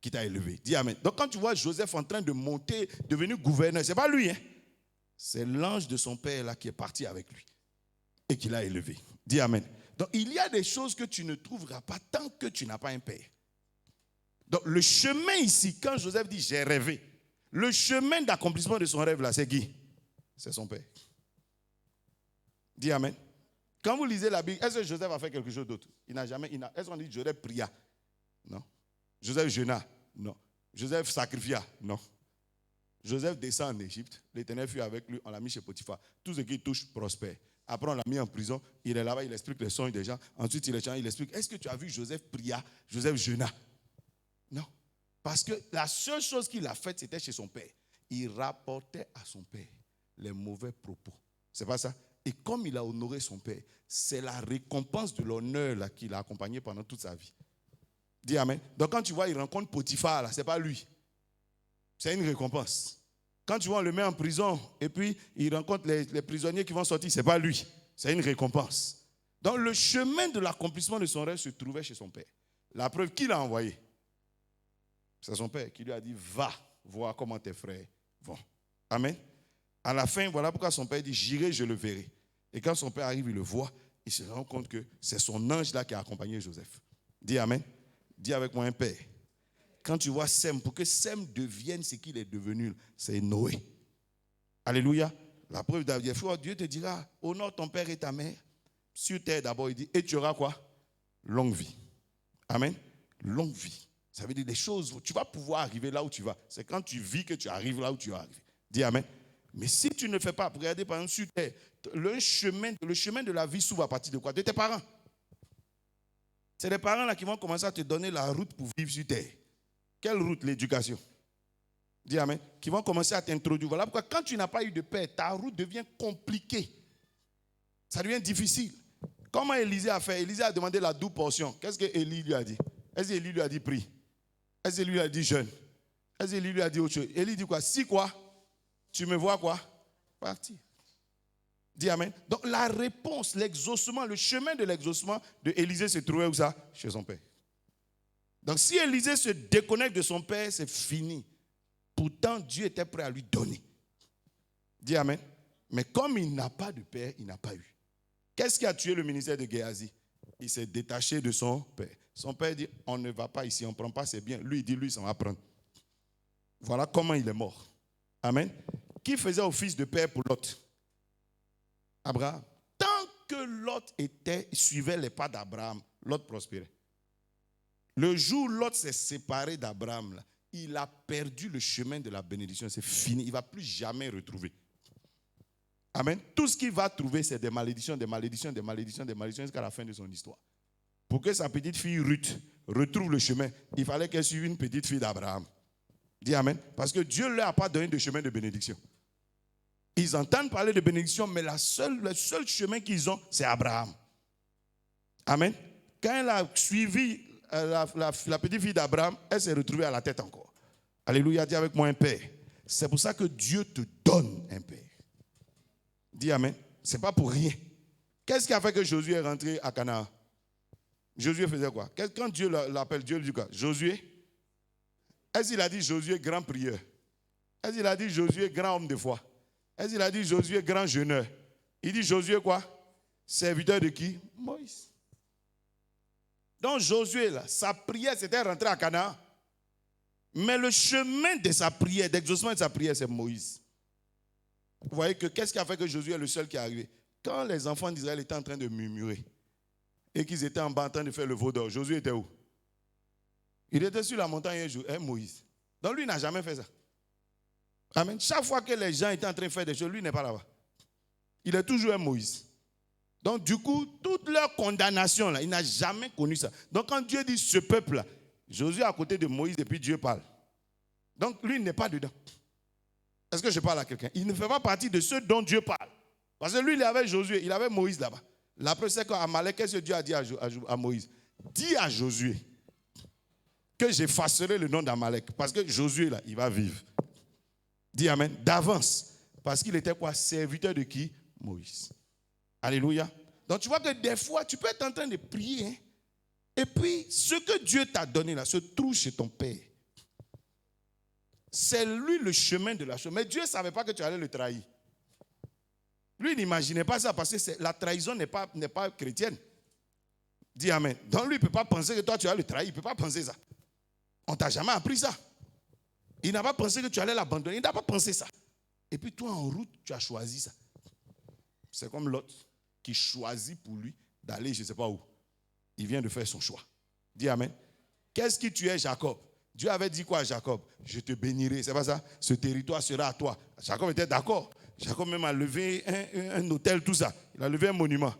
qui t'a élevé. Dis Amen. Donc quand tu vois Joseph en train de monter, devenu gouverneur, ce n'est pas lui, hein? C'est l'ange de son père là qui est parti avec lui et qui l'a élevé. Dis Amen. Donc il y a des choses que tu ne trouveras pas tant que tu n'as pas un père. Donc le chemin ici, quand Joseph dit j'ai rêvé, le chemin d'accomplissement de son rêve là, c'est qui? c'est son père. Dis amen. Quand vous lisez la Bible, est-ce que Joseph a fait quelque chose d'autre? Est-ce qu'on dit Joseph pria? Non. Joseph jeûna? Non. Joseph sacrifia? Non. Joseph descend en Égypte, l'Éternel fut avec lui, on l'a mis chez Potiphar. Tout ce qui touche prospère. Après, on l'a mis en prison, il est là-bas, il explique les songes des gens. Ensuite, il explique, est-ce que tu as vu Joseph pria? Joseph jeûna? Non. Parce que la seule chose qu'il a faite, c'était chez son père. Il rapportait à son père les mauvais propos. C'est pas ça? Et comme il a honoré son père, c'est la récompense de l'honneur qu'il a accompagné pendant toute sa vie. Dis amen. Donc quand tu vois, il rencontre Potiphar, ce n'est pas lui. C'est une récompense. Quand tu vois, on le met en prison et puis il rencontre les prisonniers qui vont sortir, ce n'est pas lui. C'est une récompense. Donc le chemin de l'accomplissement de son rêve se trouvait chez son père. La preuve, qui l'a envoyé? C'est son père qui lui a dit, va voir comment tes frères vont. Amen. À la fin, voilà pourquoi son père dit, j'irai, je le verrai. Et quand son père arrive, il le voit, il se rend compte que c'est son ange là qui a accompagné Joseph. Dis amen. Dis avec moi un père. Quand tu vois Sem, pour que Sem devienne ce qu'il est devenu, c'est Noé. Alléluia. La preuve des fois, Dieu te dira, honore ton père et ta mère. Sur terre d'abord, il dit, et tu auras quoi? Longue vie. Amen. Longue vie. Ça veut dire des choses, tu vas pouvoir arriver là où tu vas. C'est quand tu vis que tu arrives là où tu vas arriver. Dis amen. Mais si tu ne fais pas, regardez par exemple sur terre, le chemin de la vie s'ouvre à partir de quoi? De tes parents. C'est les parents là qui vont commencer à te donner la route pour vivre sur terre. Quelle route? L'éducation. Dis amen. Qui vont commencer à t'introduire. Voilà pourquoi quand tu n'as pas eu de père, ta route devient compliquée. Ça devient difficile. Comment Élisée a fait? Élisée a demandé la double portion. Qu'est-ce que Élie lui a dit? Est-ce qu'Élie lui a dit prie? Est-ce qu'Élie lui a dit jeûne? Est-ce qu'Élie lui a dit autre chose? Élie dit quoi? Si quoi? Tu me vois quoi? Partir. Dis amen. Donc la réponse, l'exaucement, le chemin de l'exaucement de Élisée se trouvait où ça? Chez son père. Donc si Élisée se déconnecte de son père, c'est fini. Pourtant, Dieu était prêt à lui donner. Dis amen. Mais comme il n'a pas de père, il n'a pas eu. Qu'est-ce qui a tué le ministère de Géasi? Il s'est détaché de son père. Son père dit, on ne va pas ici, on ne prend pas ses biens. Lui, il dit, lui, ça va prendre. Voilà comment il est mort. Amen. Qui faisait office de père pour Lot? Abraham. Tant que Lot suivait les pas d'Abraham, Lot prospérait. Le jour où Lot s'est séparé d'Abraham, il a perdu le chemin de la bénédiction. C'est fini. Il ne va plus jamais retrouver. Amen. Tout ce qu'il va trouver, c'est des malédictions, des malédictions, des malédictions, des malédictions jusqu'à la fin de son histoire. Pour que sa petite fille Ruth retrouve le chemin, il fallait qu'elle suive une petite fille d'Abraham. Dis amen. Parce que Dieu ne leur a pas donné de chemin de bénédiction. Ils entendent parler de bénédiction, mais le seul chemin qu'ils ont, c'est Abraham. Amen. Quand elle a suivi la petite fille d'Abraham, elle s'est retrouvée à la tête encore. Alléluia, dis avec moi un père. C'est pour ça que Dieu te donne un père. Dis amen. Ce n'est pas pour rien. Qu'est-ce qui a fait que Josué est rentré à Canaan? Josué faisait quoi? Quand Dieu l'appelle, Dieu lui dit quoi? Josué? Est-ce qu'il a dit Josué grand prieur? Est-ce qu'il a dit Josué grand homme de foi? Est-ce qu'il a dit Josué grand jeûneur? Il dit Josué quoi? Serviteur de qui? Moïse. Donc Josué, là, sa prière, c'était rentrer à Canaan. Mais le chemin de sa prière, d'exaucement de sa prière, c'est Moïse. Vous voyez que qu'est-ce qui a fait que Josué est le seul qui est arrivé? Quand les enfants d'Israël étaient en train de murmurer et qu'ils étaient en bas en train de faire le veau d'or, Josué était où? Il était sur la montagne un jour, Moïse. Donc lui, il n'a jamais fait ça. Amen. Chaque fois que les gens étaient en train de faire des choses, lui n'est pas là-bas. Il est toujours un Moïse. Donc du coup, toute leur condamnation, là, il n'a jamais connu ça. Donc quand Dieu dit ce peuple-là, Josué est à côté de Moïse et puis Dieu parle. Donc lui, il n'est pas dedans. Est-ce que je parle à quelqu'un? Il ne fait pas partie de ceux dont Dieu parle. Parce que lui, il avait Josué, il avait Moïse là-bas. La preuve, c'est qu'Amalek, qu'est-ce que Dieu a dit à Moïse? Dis à Josué que j'effacerai le nom d'Amalek. Parce que Josué, là, il va vivre. Dis amen. D'avance. Parce qu'il était quoi? Serviteur de qui? Moïse. Alléluia. Donc tu vois que des fois, tu peux être en train de prier. Hein? Et puis, ce que Dieu t'a donné là, se trouve chez ton père. C'est lui le chemin de la chose. Mais Dieu ne savait pas que tu allais le trahir. Lui, il n'imaginait pas ça parce que la trahison n'est pas chrétienne. Dis amen. Donc lui, il ne peut pas penser que toi, tu vas le trahir. Il ne peut pas penser ça. On ne t'a jamais appris ça. Il n'a pas pensé que tu allais l'abandonner. Il n'a pas pensé ça. Et puis toi, en route, tu as choisi ça. C'est comme l'autre qui choisit pour lui d'aller je ne sais pas où. Il vient de faire son choix. Dis Amen. Qu'est-ce qui tuait Jacob? Dieu avait dit quoi à Jacob? Je te bénirai. C'est pas ça? Ce territoire sera à toi. Jacob était d'accord. Jacob même a levé un hôtel, tout ça. Il a levé un monument.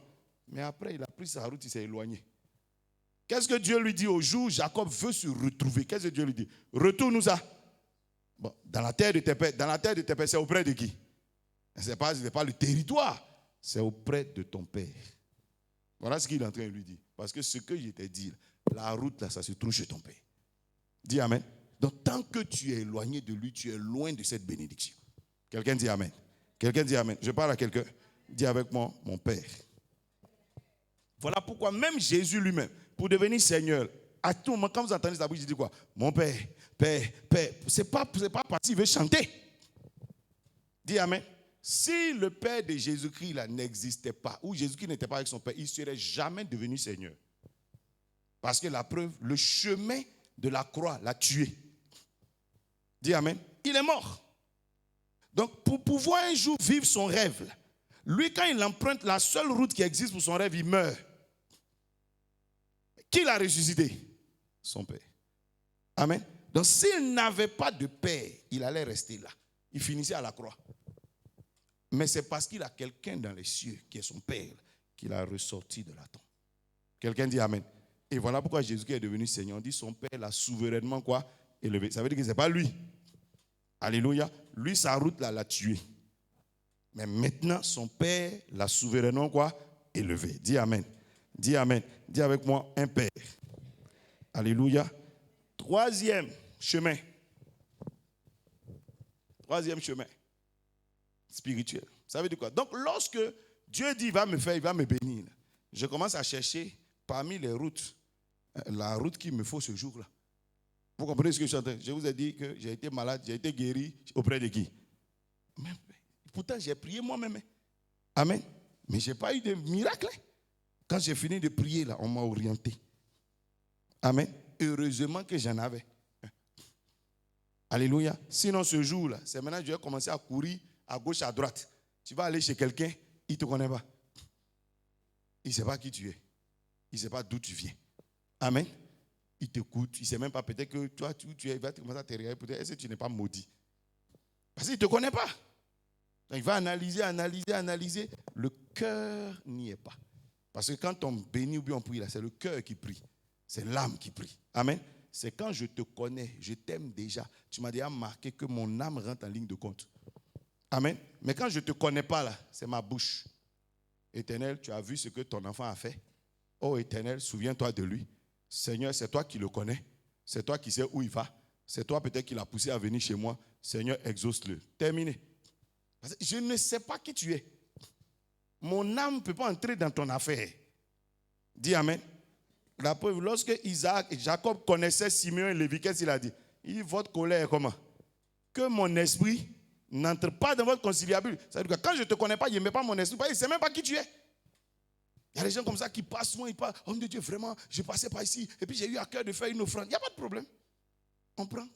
Mais après, il a pris sa route, il s'est éloigné. Qu'est-ce que Dieu lui dit au jour où Jacob veut se retrouver? Qu'est-ce que Dieu lui dit? Retourne où ça? Bon, dans la terre de tes pères. Dans la terre de tes pères, c'est auprès de qui? Ce n'est pas le territoire. C'est auprès de ton père. Voilà ce qu'il est en train de lui dire. Parce que ce que je t'ai dit, la route, là, ça se trouve chez ton père. Dis Amen. Donc, tant que tu es éloigné de lui, tu es loin de cette bénédiction. Quelqu'un dit Amen. Quelqu'un dit Amen. Je parle à quelqu'un. Dis avec moi, mon père. Voilà pourquoi même Jésus lui-même, pour devenir Seigneur, à tout moment, quand vous entendez sa bouche, il dit quoi? Mon père, père, père. C'est pas parce qu'il veut chanter. Dis Amen. Si le père de Jésus-Christ là n'existait pas, ou Jésus-Christ n'était pas avec son père, il ne serait jamais devenu Seigneur. Parce que la preuve, le chemin de la croix l'a tué. Dis Amen. Il est mort. Donc, pour pouvoir un jour vivre son rêve, là, lui, quand il emprunte la seule route qui existe pour son rêve, il meurt. Qui l'a ressuscité? Son père. Amen. Donc, s'il n'avait pas de père, il allait rester là. Il finissait à la croix. Mais c'est parce qu'il a quelqu'un dans les cieux, qui est son père, qu'il a ressorti de la tombe. Quelqu'un dit Amen. Et voilà pourquoi Jésus est devenu Seigneur. On dit son père l'a souverainement quoi? Élevé. Ça veut dire que ce n'est pas lui. Alléluia. Lui, sa route là, l'a tué. Mais maintenant, son père l'a souverainement quoi? Élevé. Dis Amen. Dis Amen. Dis avec moi, un père. Alléluia. Troisième chemin. Troisième chemin. Spirituel. Ça veut dire quoi? Donc, lorsque Dieu dit, il va me bénir, je commence à chercher parmi les routes, la route qu'il me faut ce jour-là. Vous comprenez ce que je suis en train? Je vous ai dit que j'ai été malade, j'ai été guéri auprès de qui? Mais, pourtant, j'ai prié moi-même. Amen. Mais je n'ai pas eu de miracle. Quand j'ai fini de prier, là, on m'a orienté. Amen. Heureusement que j'en avais. Alléluia. Sinon, ce jour-là, c'est maintenant que je vais commencer à courir à gauche, à droite. Tu vas aller chez quelqu'un, il ne te connaît pas. Il ne sait pas qui tu es. Il ne sait pas d'où tu viens. Amen. Il t'écoute. Il ne sait même pas, peut-être que toi, tu es, il va commencer à te regarder. Peut-être, est-ce que tu n'es pas maudit? Parce qu'il ne te connaît pas. Donc, il va analyser. Le cœur n'y est pas. Parce que quand on bénit ou bien on prie, là, c'est le cœur qui prie. C'est l'âme qui prie. Amen. C'est quand je te connais, je t'aime déjà. Tu m'as déjà marqué que mon âme rentre en ligne de compte. Amen. Mais quand je ne te connais pas, là, c'est ma bouche. Éternel, tu as vu ce que ton enfant a fait. Oh Éternel, souviens-toi de lui. Seigneur, c'est toi qui le connais. C'est toi qui sais où il va. C'est toi peut-être qui l'as poussé à venir chez moi. Seigneur, exauce-le. Terminé. Parce que je ne sais pas qui tu es. Mon âme ne peut pas entrer dans ton affaire. Dis Amen. La preuve, lorsque Jacob connaissait Simeon et Lévi, qu'est-ce qu'il a dit? Il dit, votre colère est comment? Que mon esprit n'entre pas dans votre conciliabule. Ça veut dire que quand je ne te connais pas, il ne met pas mon esprit. Il ne sait même pas qui tu es. Il y a des gens comme ça qui passent souvent, ils parlent, homme de Dieu, vraiment, je passais par ici, et puis j'ai eu à cœur de faire une offrande. Il n'y a pas de problème. On prend.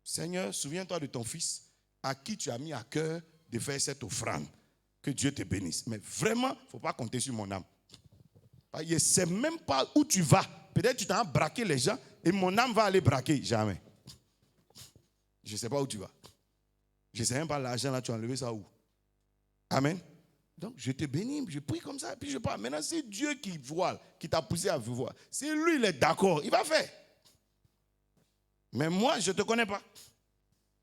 Seigneur, souviens-toi de ton fils, à qui tu as mis à cœur de faire cette offrande. Que Dieu te bénisse. Mais vraiment, il ne faut pas compter sur mon âme. Je ne sais même pas où tu vas. Peut-être que tu t'as braqué les gens, et mon âme va aller braquer. Jamais. Je ne sais pas où tu vas. Je ne sais même pas l'argent là, tu as enlevé ça où. Amen. Donc, je te bénis, je prie comme ça, puis je parle. Maintenant, c'est Dieu qui voit, qui t'a poussé à vous voir. Si lui, il est d'accord, il va faire. Mais moi, je ne te connais pas.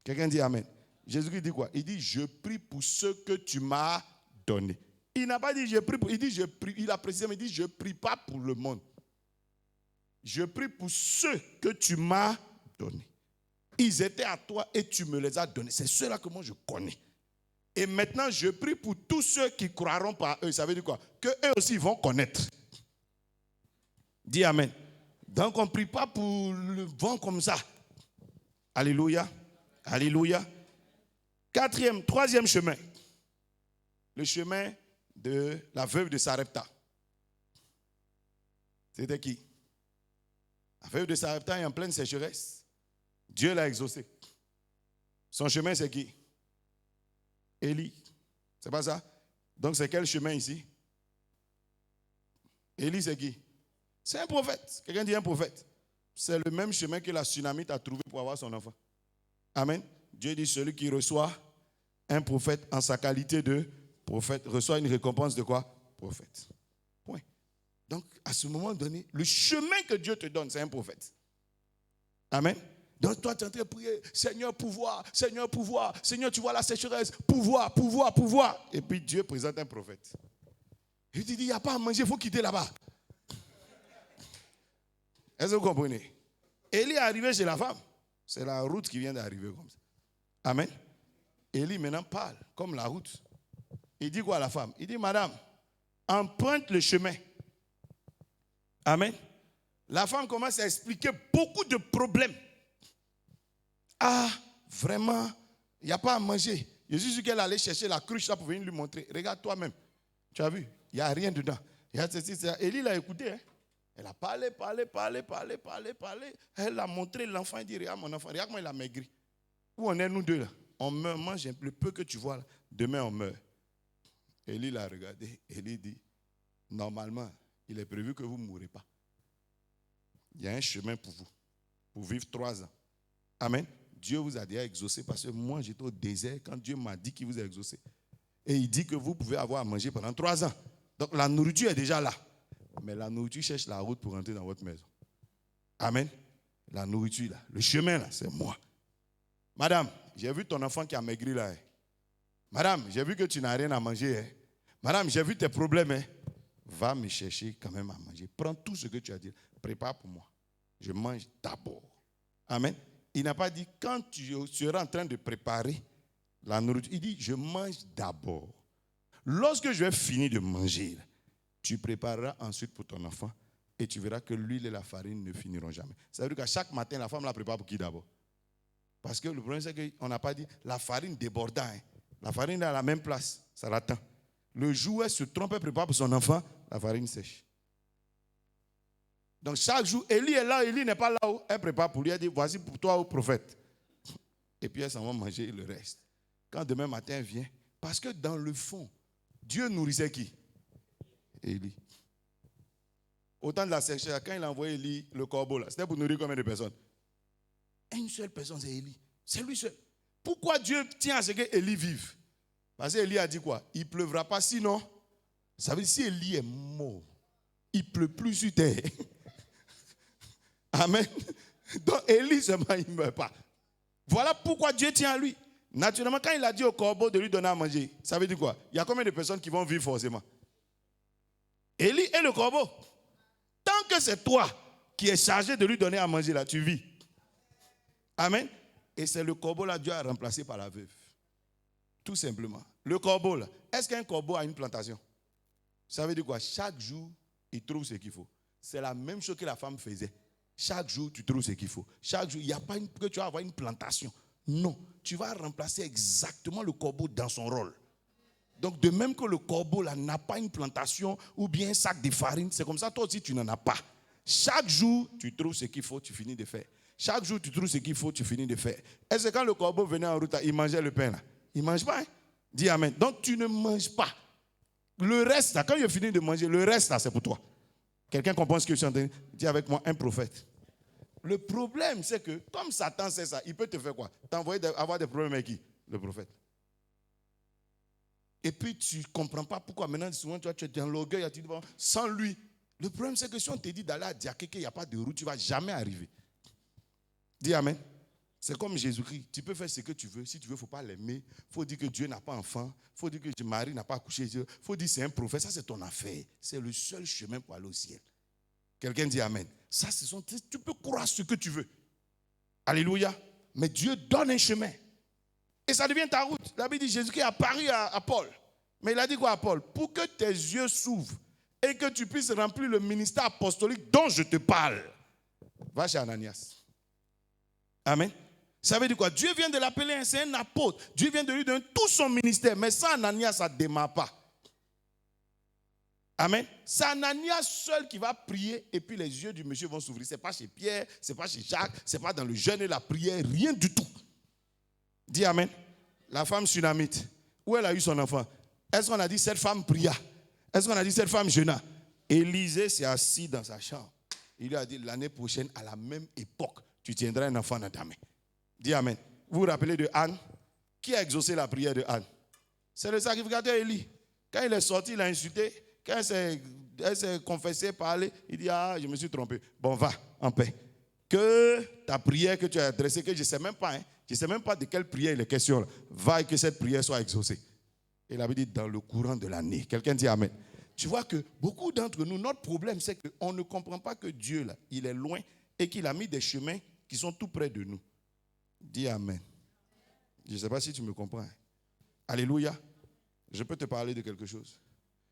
Quelqu'un dit Amen. Jésus-Christ dit quoi? Il dit, je prie pour ce que tu m'as donné. Il n'a pas dit, je prie pour, il dit, je prie. Il a précisé, mais il dit, je ne prie pas pour le monde. Je prie pour ceux que tu m'as donnés. Ils étaient à toi et tu me les as donnés. C'est ceux-là que moi, je connais. Et maintenant, je prie pour tous ceux qui croiront par eux. Ça veut dire quoi? Qu'eux aussi vont connaître. Dis Amen. Donc, on ne prie pas pour le vent comme ça. Alléluia. Alléluia. Troisième chemin. Le chemin de la veuve de Sarepta. C'était qui? La veuve de Sarepta est en pleine sécheresse. Dieu l'a exaucé. Son chemin, c'est qui? Élie. C'est pas ça? Donc c'est quel chemin ici? Élie, c'est qui? C'est un prophète. Quelqu'un dit un prophète. C'est le même chemin que la Sunamite a trouvé pour avoir son enfant. Amen. Dieu dit, celui qui reçoit un prophète en sa qualité de prophète reçoit une récompense de quoi? Prophète. Point. Donc, à ce moment donné, le chemin que Dieu te donne, c'est un prophète. Amen. Donc, toi, tu es en train de prier, Seigneur, pouvoir, Seigneur, pouvoir, Seigneur, tu vois la sécheresse, pouvoir, pouvoir, pouvoir. Et puis, Dieu présente un prophète. Il dit, il n'y a pas à manger, il faut quitter là-bas. Est-ce que vous comprenez? Élie est arrivé chez la femme. C'est la route qui vient d'arriver comme ça. Amen. Élie maintenant parle comme la route. Il dit quoi à la femme? Il dit, madame, emprunte le chemin. Amen. La femme commence à expliquer beaucoup de problèmes. Ah, vraiment, il n'y a pas à manger. Je suis sûr qu'elle allait chercher la cruche là pour venir lui montrer. Regarde toi-même. Tu as vu? Il n'y a rien dedans. Élie l'a écouté. Hein? Elle a parlé. Elle a montré l'enfant. Il dit, regarde mon enfant, regarde comment il a maigri. Où on est nous deux là? On meurt, mange le peu que tu vois là. Demain on meurt. Élie l'a regardé. Élie dit, normalement, il est prévu que vous ne mourrez pas. Il y a un chemin pour vous. Pour vivre 3 ans. Amen. Dieu vous a déjà exaucé parce que moi j'étais au désert quand Dieu m'a dit qu'il vous a exaucé. Et il dit que vous pouvez avoir à manger pendant 3 ans. Donc la nourriture est déjà là. Mais la nourriture cherche la route pour rentrer dans votre maison. Amen. La nourriture là, le chemin là, c'est moi. Madame, j'ai vu ton enfant qui a maigri là. Hein. Madame, j'ai vu que tu n'as rien à manger. Hein. Madame, j'ai vu tes problèmes. Hein. Va me chercher quand même à manger. Prends tout ce que tu as dit. Prépare pour moi. Je mange d'abord. Amen. Il n'a pas dit quand tu seras en train de préparer la nourriture. Il dit je mange d'abord. Lorsque je vais finir de manger, tu prépareras ensuite pour ton enfant et tu verras que l'huile et la farine ne finiront jamais. Ça veut dire qu'à chaque matin, la femme la prépare pour qui d'abord? Parce que le problème, c'est qu'on n'a pas dit la farine débordant. Hein. La farine est à la même place, ça l'attend. Le jour où elle se trompe, elle prépare pour son enfant, la farine sèche. Donc chaque jour, Élie est là, Élie n'est pas là où elle prépare pour lui, elle dit voici pour toi, ô prophète. Et puis elle s'en va manger le reste. Quand demain matin elle vient, parce que dans le fond, Dieu nourrissait qui? Élie. Au temps de la sécheresse, quand il a envoyé Élie, le corbeau là, c'était pour nourrir combien de personnes? Une seule personne, c'est Élie. C'est lui seul. Pourquoi Dieu tient à ce que Élie vive? Parce qu'Élie a dit quoi? Il ne pleuvra pas, sinon, ça veut dire si Élie est mort, il ne pleut plus sur terre. Amen. Donc Élie seulement, il ne meurt pas. Voilà pourquoi Dieu tient à lui. Naturellement, quand il a dit au corbeau de lui donner à manger, ça veut dire quoi? Il y a combien de personnes qui vont vivre forcément? Élie et le corbeau. Tant que c'est toi qui es chargé de lui donner à manger, là, tu vis. Amen. Et c'est le corbeau là, Dieu a remplacé par la veuve. Tout simplement. Le corbeau là, est-ce qu'un corbeau a une plantation? Ça veut dire quoi? Chaque jour, il trouve ce qu'il faut. C'est la même chose que la femme faisait. Chaque jour, tu trouves ce qu'il faut. Chaque jour, il n'y a pas que tu vas avoir une plantation. Non, tu vas remplacer exactement le corbeau dans son rôle. Donc, de même que le corbeau là n'a pas une plantation ou bien un sac de farine, c'est comme ça, toi aussi, tu n'en as pas. Chaque jour, tu trouves ce qu'il faut, tu finis de faire. Chaque jour, tu trouves ce qu'il faut, tu finis de faire. Est-ce que quand le corbeau venait en route, il mangeait le pain là? Il ne mange pas. Hein? Dis amen. Donc, tu ne manges pas. Le reste là, quand il finit de manger, le reste là, c'est pour toi. Quelqu'un comprend ce que je suis en train de dire? Dis avec moi, un prophète. Le problème, c'est que, comme Satan sait ça, il peut te faire quoi? T'envoyer avoir des problèmes avec qui? Le prophète. Et puis, tu ne comprends pas pourquoi. Maintenant, souvent, tu es dans l'orgueil, tu dis, bon, sans lui. Le problème, c'est que si on te dit d'aller à Diaké, qu'il n'y a pas de route, tu ne vas jamais arriver. Dis amen. C'est comme Jésus-Christ. Tu peux faire ce que tu veux. Si tu veux, il ne faut pas l'aimer. Il faut dire que Dieu n'a pas d'enfant. Il faut dire que Marie n'a pas accouché. Il faut dire que c'est un prophète. Ça, c'est ton affaire. C'est le seul chemin pour aller au ciel. Quelqu'un dit amen. Ça, tu peux croire ce que tu veux. Alléluia. Mais Dieu donne un chemin. Et ça devient ta route. La Bible dit Jésus-Christ est apparu à Paul. Mais il a dit quoi à Paul? Pour que tes yeux s'ouvrent et que tu puisses remplir le ministère apostolique dont je te parle. Va chez Ananias. Amen. Ça veut dire quoi? Dieu vient de l'appeler, c'est un apôtre. Dieu vient de lui donner tout son ministère. Mais sans Ananias, ça ne démarre pas. Amen. C'est Ananias seul qui va prier et puis les yeux du monsieur vont s'ouvrir. Ce n'est pas chez Pierre, ce n'est pas chez Jacques, ce n'est pas dans le jeûne et la prière, rien du tout. Dis amen. La femme sunamite. Où elle a eu son enfant? Est-ce qu'on a dit cette femme pria? Est-ce qu'on a dit cette femme jeûna? Élisée s'est assis dans sa chambre. Il lui a dit, l'année prochaine, à la même époque, tu tiendras un enfant dans ta main. Dis Amen. Vous vous rappelez de Anne? Qui a exaucé la prière de Anne? C'est le sacrificateur Élie. Quand il est sorti, il a insulté. Quand elle s'est confessée, parlé, il dit, ah, je me suis trompé. Bon, va, en paix. Que ta prière que tu as adressée, que je ne sais même pas, je ne sais même pas de quelle prière il est question, là. Va et que cette prière soit exaucée. Il avait dit, dans le courant de l'année. Quelqu'un dit Amen. Tu vois que beaucoup d'entre nous, notre problème, c'est qu'on ne comprend pas que Dieu, là, il est loin et qu'il a mis des chemins qui sont tout près de nous. Dis Amen. Je ne sais pas si tu me comprends. Alléluia. Je peux te parler de quelque chose.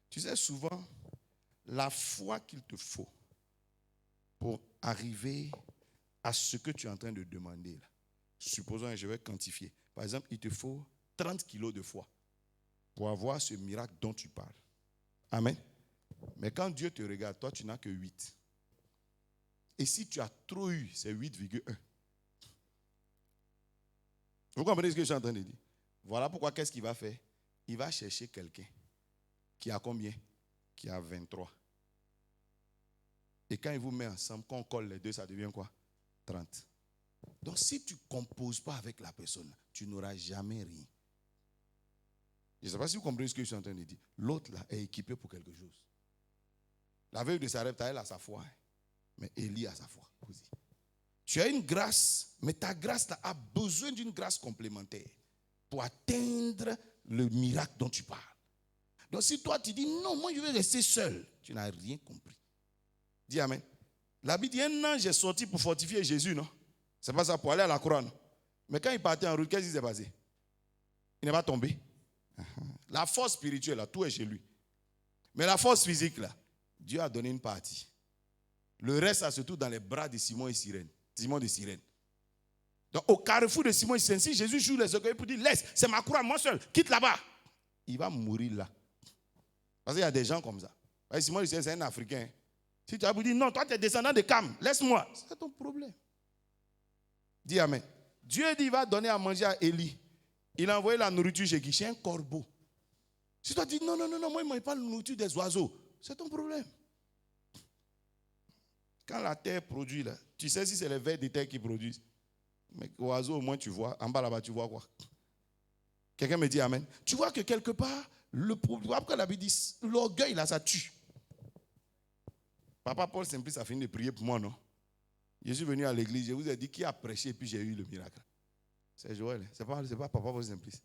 Tu sais, souvent, la foi qu'il te faut pour arriver à ce que tu es en train de demander, là. Supposons que je vais quantifier. Par exemple, il te faut 30 kilos de foi pour avoir ce miracle dont tu parles. Amen. Mais quand Dieu te regarde, toi, tu n'as que 8. Et si tu as trop eu, c'est 8,1. Vous comprenez ce que je suis en train de dire? Voilà pourquoi qu'est-ce qu'il va faire? Il va chercher quelqu'un qui a combien? Qui a 23. Et quand il vous met ensemble, quand on colle les deux, ça devient quoi? 30. Donc si tu ne composes pas avec la personne, tu n'auras jamais rien. Je ne sais pas si vous comprenez ce que je suis en train de dire. L'autre là est équipé pour quelque chose. La veuve de Sarepta, elle a sa foi. Mais Élie a sa foi aussi. Tu as une grâce, mais ta grâce là, a besoin d'une grâce complémentaire pour atteindre le miracle dont tu parles. Donc si toi tu dis non, moi je vais rester seul, tu n'as rien compris. Dis Amen. La Bible dit un ange est sorti pour fortifier Jésus, non? C'est pas ça, pour aller à la croix, non? Mais quand il partait en route, qu'est-ce qui s'est passé? Il n'est pas tombé. La force spirituelle, là, tout est chez lui. Mais la force physique, là, Dieu a donné une partie. Le reste, ça se trouve dans les bras de Simon et Cyrène. Simon de Cyrène. Donc, au carrefour de Simon et Cyrène, si Jésus joue les orgueils pour dire, laisse, c'est ma croix, moi seul, quitte là-bas. Il va mourir là. Parce qu'il y a des gens comme ça. Simon et Cyrène, c'est un Africain. Si tu as dit, non, toi, tu es descendant de Cam, laisse-moi. C'est ton problème. Dis Amen. Dieu dit, il va donner à manger à Élie. Il a envoyé la nourriture chez qui? Chez un corbeau. Si toi, tu dis, non, moi, je ne mange pas la nourriture des oiseaux. C'est ton problème. Quand la terre produit, là, tu sais si c'est les vers de terre qui produisent. Mais oiseau, au moins, tu vois. En bas là-bas, tu vois quoi? Quelqu'un me dit Amen. Tu vois que quelque part, le problème, après la Bible dit, l'orgueil, là, ça tue. Papa Paul Simplice a fini de prier pour moi, non? Je suis venu à l'église, je vous ai dit qui a prêché et puis j'ai eu le miracle. C'est Joël, c'est pas Papa Paul Simplice.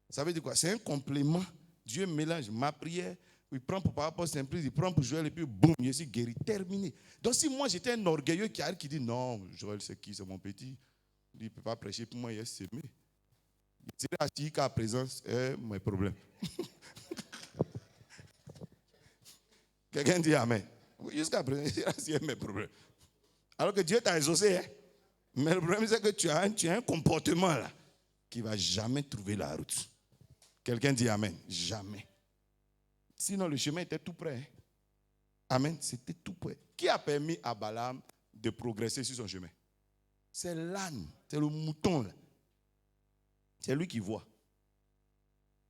Ça veut dire quoi? C'est un complément. Dieu mélange ma prière, il prend pour Papa Paul Simplice, il prend pour Joël et puis boum, je suis guéri, terminé. Donc si moi j'étais un orgueilleux qui arrive qui dit non, Joël c'est qui? C'est mon petit. Il ne peut pas prêcher pour moi, il est semé. Il dirait à qui qu'à présence, mes problèmes. Quelqu'un dit Amen. Jusqu'à présent, il dirait c'est mes problèmes. Alors que Dieu t'a exaucé, hein? Mais le problème c'est que tu as un comportement là qui ne va jamais trouver la route. Quelqu'un dit Amen. Jamais. Sinon le chemin était tout près. Hein? Amen. C'était tout près. Qui a permis à Balaam de progresser sur son chemin? C'est l'âne, c'est le mouton là. C'est lui qui voit.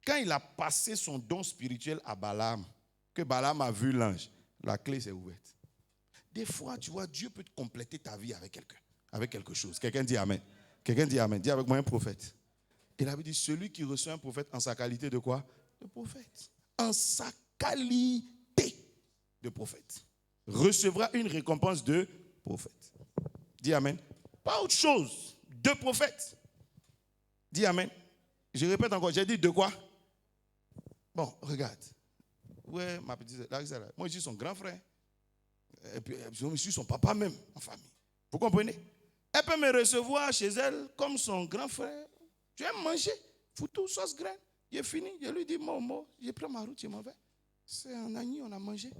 Quand il a passé son don spirituel à Balaam, que Balaam a vu l'ange, la clé s'est ouverte. Des fois, tu vois, Dieu peut te compléter ta vie avec quelqu'un, avec quelque chose. Quelqu'un dit Amen. Quelqu'un dit Amen. Dis avec moi un prophète. Il avait dit, celui qui reçoit un prophète en sa qualité de quoi? De prophète. En sa qualité de prophète. Recevra une récompense de prophète. Dis Amen. Pas autre chose. De prophète. Dis Amen. Je répète encore, j'ai dit de quoi? Bon, regarde. Ouais, ma petite, là, moi je suis son grand frère. Et puis je suis son papa même, en famille. Vous comprenez? Elle peut me recevoir chez elle comme son grand frère. Je vais manger. Foutou, sauce graine. Il est fini. Je lui dis, Momo, je prends ma route, je m'en vais. C'est un agneau, on a mangé.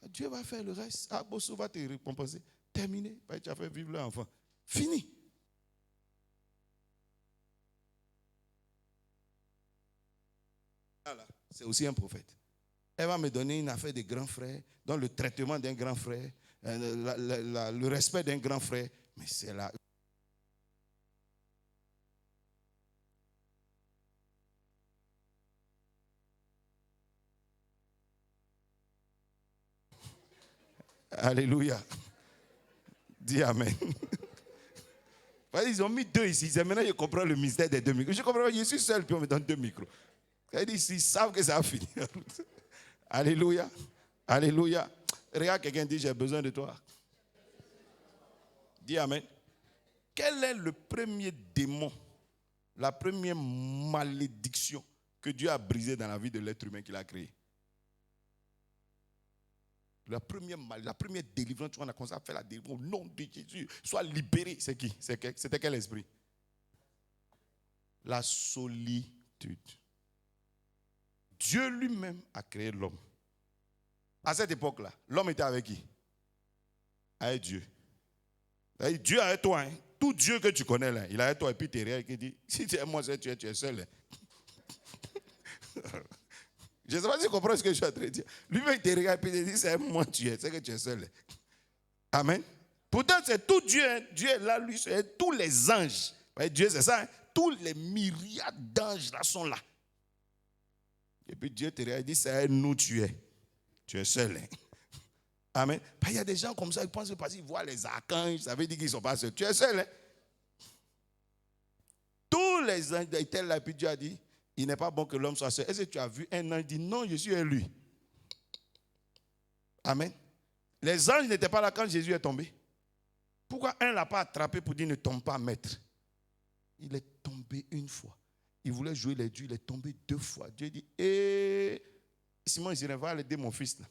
Dieu va faire le reste. Ah, Bosso va te récompenser. Terminé. Tu as fait vivre l'enfant. Fini. Voilà. C'est aussi un prophète. Elle va me donner une affaire de grand frère, dans le traitement d'un grand frère, le respect d'un grand frère. Mais c'est là. Alléluia. Dis Amen. Ils ont mis 2 ici. Maintenant, je comprends le mystère des 2 micros. Je comprends, je suis seul, puis on me donne 2 micros. Ils savent que ça va finir. Alléluia. Alléluia. Regarde quelqu'un dit, j'ai besoin de toi. Dis Amen. Quel est le premier démon, la première malédiction que Dieu a brisée dans la vie de l'être humain qu'il a créé? La première délivrance, tu vois, on a commencé à faire la délivrance au nom de Jésus. Sois libéré. C'est qui? C'était quel esprit? La solitude. Dieu lui-même a créé l'homme. À cette époque-là, l'homme était avec qui? Avec Dieu. Dieu est avec toi. Hein? Tout Dieu que tu connais là, il est avec toi. Et puis tu es réel qui dit, si tu es moi, tu es seul. Hein? Je ne sais pas si tu comprends ce que je suis en train de dire. Lui-même, il te regarde et il te dit, c'est moi tu es, c'est que tu es seul. Amen. Pourtant, c'est tout Dieu. Hein. Dieu est là, lui, c'est tous les anges. Dieu, c'est ça. Hein. Tous les myriades d'anges là sont là. Et puis Dieu te regarde et dit, c'est nous tu es. Tu es seul. Hein. Amen. Il y a des gens comme ça, ils pensent que parce qu'ils voient les archanges, ça veut dire qu'ils ne sont pas seuls. Tu es seul. Hein. Tous les anges étaient là, et puis Dieu a dit, il n'est pas bon que l'homme soit seul. Est-ce que tu as vu un ange dire non, je suis lui? Amen. Les anges n'étaient pas là quand Jésus est tombé. Pourquoi un ne l'a pas attrapé pour dire ne tombe pas, maître? Il est tombé une fois. Il voulait jouer les dieux, il est tombé 2 fois. Dieu dit, Simon, il va aider mon fils là.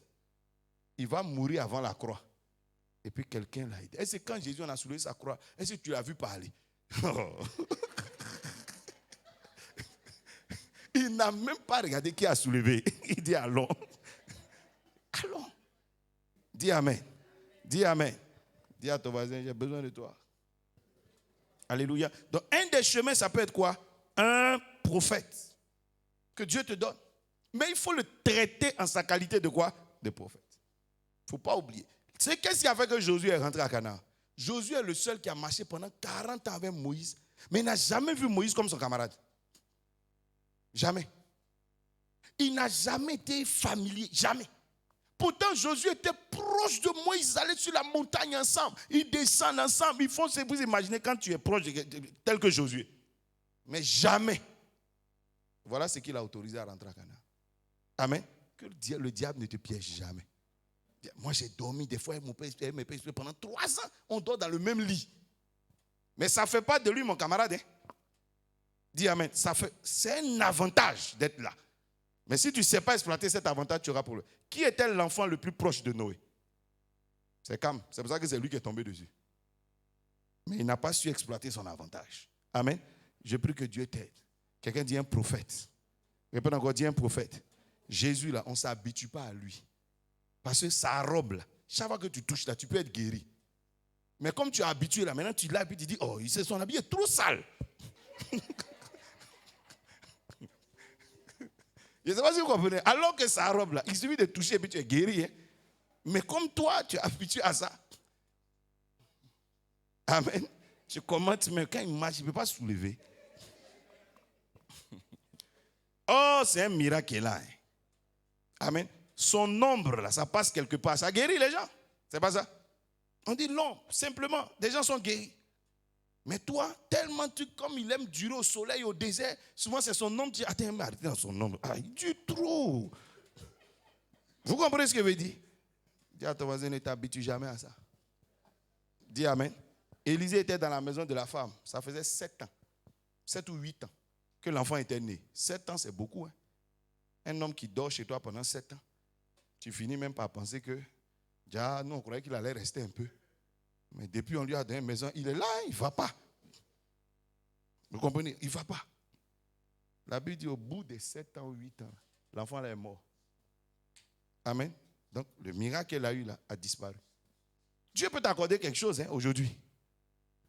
Il va mourir avant la croix. Et puis quelqu'un l'a aidé. Est-ce que quand Jésus en a soulevé sa croix, est-ce que tu l'as vu parler? Il n'a même pas regardé qui a soulevé. Il dit allons. Allons. Dis Amen. Dis Amen. Dis à ton voisin, j'ai besoin de toi. Alléluia. Donc un des chemins, ça peut être quoi? Un prophète que Dieu te donne. Mais il faut le traiter en sa qualité de quoi? De prophète. Il ne faut pas oublier. C'est qu'est-ce qui a fait que Josué est rentré à Canaan? Josué est le seul qui a marché pendant 40 ans avec Moïse. Mais il n'a jamais vu Moïse comme son camarade. Jamais. Il n'a jamais été familier. Jamais. Pourtant, Josué était proche de Moïse. Ils allaient sur la montagne ensemble. Ils descendent ensemble. Il faut vous imaginer quand tu es proche tel que Josué. Mais jamais. Voilà ce qu'il a autorisé à rentrer à Canaan. Amen. Que le diable ne te piège jamais. Moi, j'ai dormi des fois avec mon père pendant 3 ans. On dort dans le même lit. Mais ça ne fait pas de lui mon camarade. Hein? Dis Amen. C'est un avantage d'être là. Mais si tu ne sais pas exploiter cet avantage, tu auras problème. Qui était l'enfant le plus proche de Noé? C'est Cam. C'est pour ça que c'est lui qui est tombé dessus. Mais il n'a pas su exploiter son avantage. Amen. Je prie que Dieu t'aide. Quelqu'un dit un prophète. Répète encore, dit un prophète. Jésus, là, on ne s'habitue pas à lui. Parce que sa robe, là, chaque fois que tu touches là, tu peux être guéri. Mais comme tu es habitué là, maintenant tu l'as et puis tu dis, oh, son habit est trop sale. Je ne sais pas si vous comprenez. Alors que sa robe là, il suffit de toucher et puis tu es guéri. Hein? Mais comme toi, tu es habitué à ça. Amen. Tu commentes, mais quand il marche, il ne peut pas se soulever. Oh, c'est un miracle là. Hein? Amen. Son ombre là, ça passe quelque part. Ça guérit les gens. C'est pas ça? On dit non, simplement, des gens sont guéris. Mais toi, tellement comme il aime durer au soleil, au désert, souvent c'est son ombre qui attends, mais arrêtez dans son ombre. Ah, il dure trop. Vous comprenez ce que je veux dire? Dis à ton voisin, ne t'habitue jamais à ça. Dis Amen. Élisée était dans la maison de la femme. Ça faisait 7 ans. 7 ou 8 ans que l'enfant était né. 7 ans, c'est beaucoup. Hein? Un homme qui dort chez toi pendant 7 ans. Tu finis même par penser que, déjà, nous, on croyait qu'il allait rester un peu. Mais depuis, on lui a donné une maison. Il est là, il ne va pas. Vous comprenez? Il ne va pas. La Bible dit, au bout de 7 ans ou 8 ans, l'enfant là est mort. Amen. Donc, le miracle qu'elle a eu là a disparu. Dieu peut t'accorder quelque chose hein, aujourd'hui.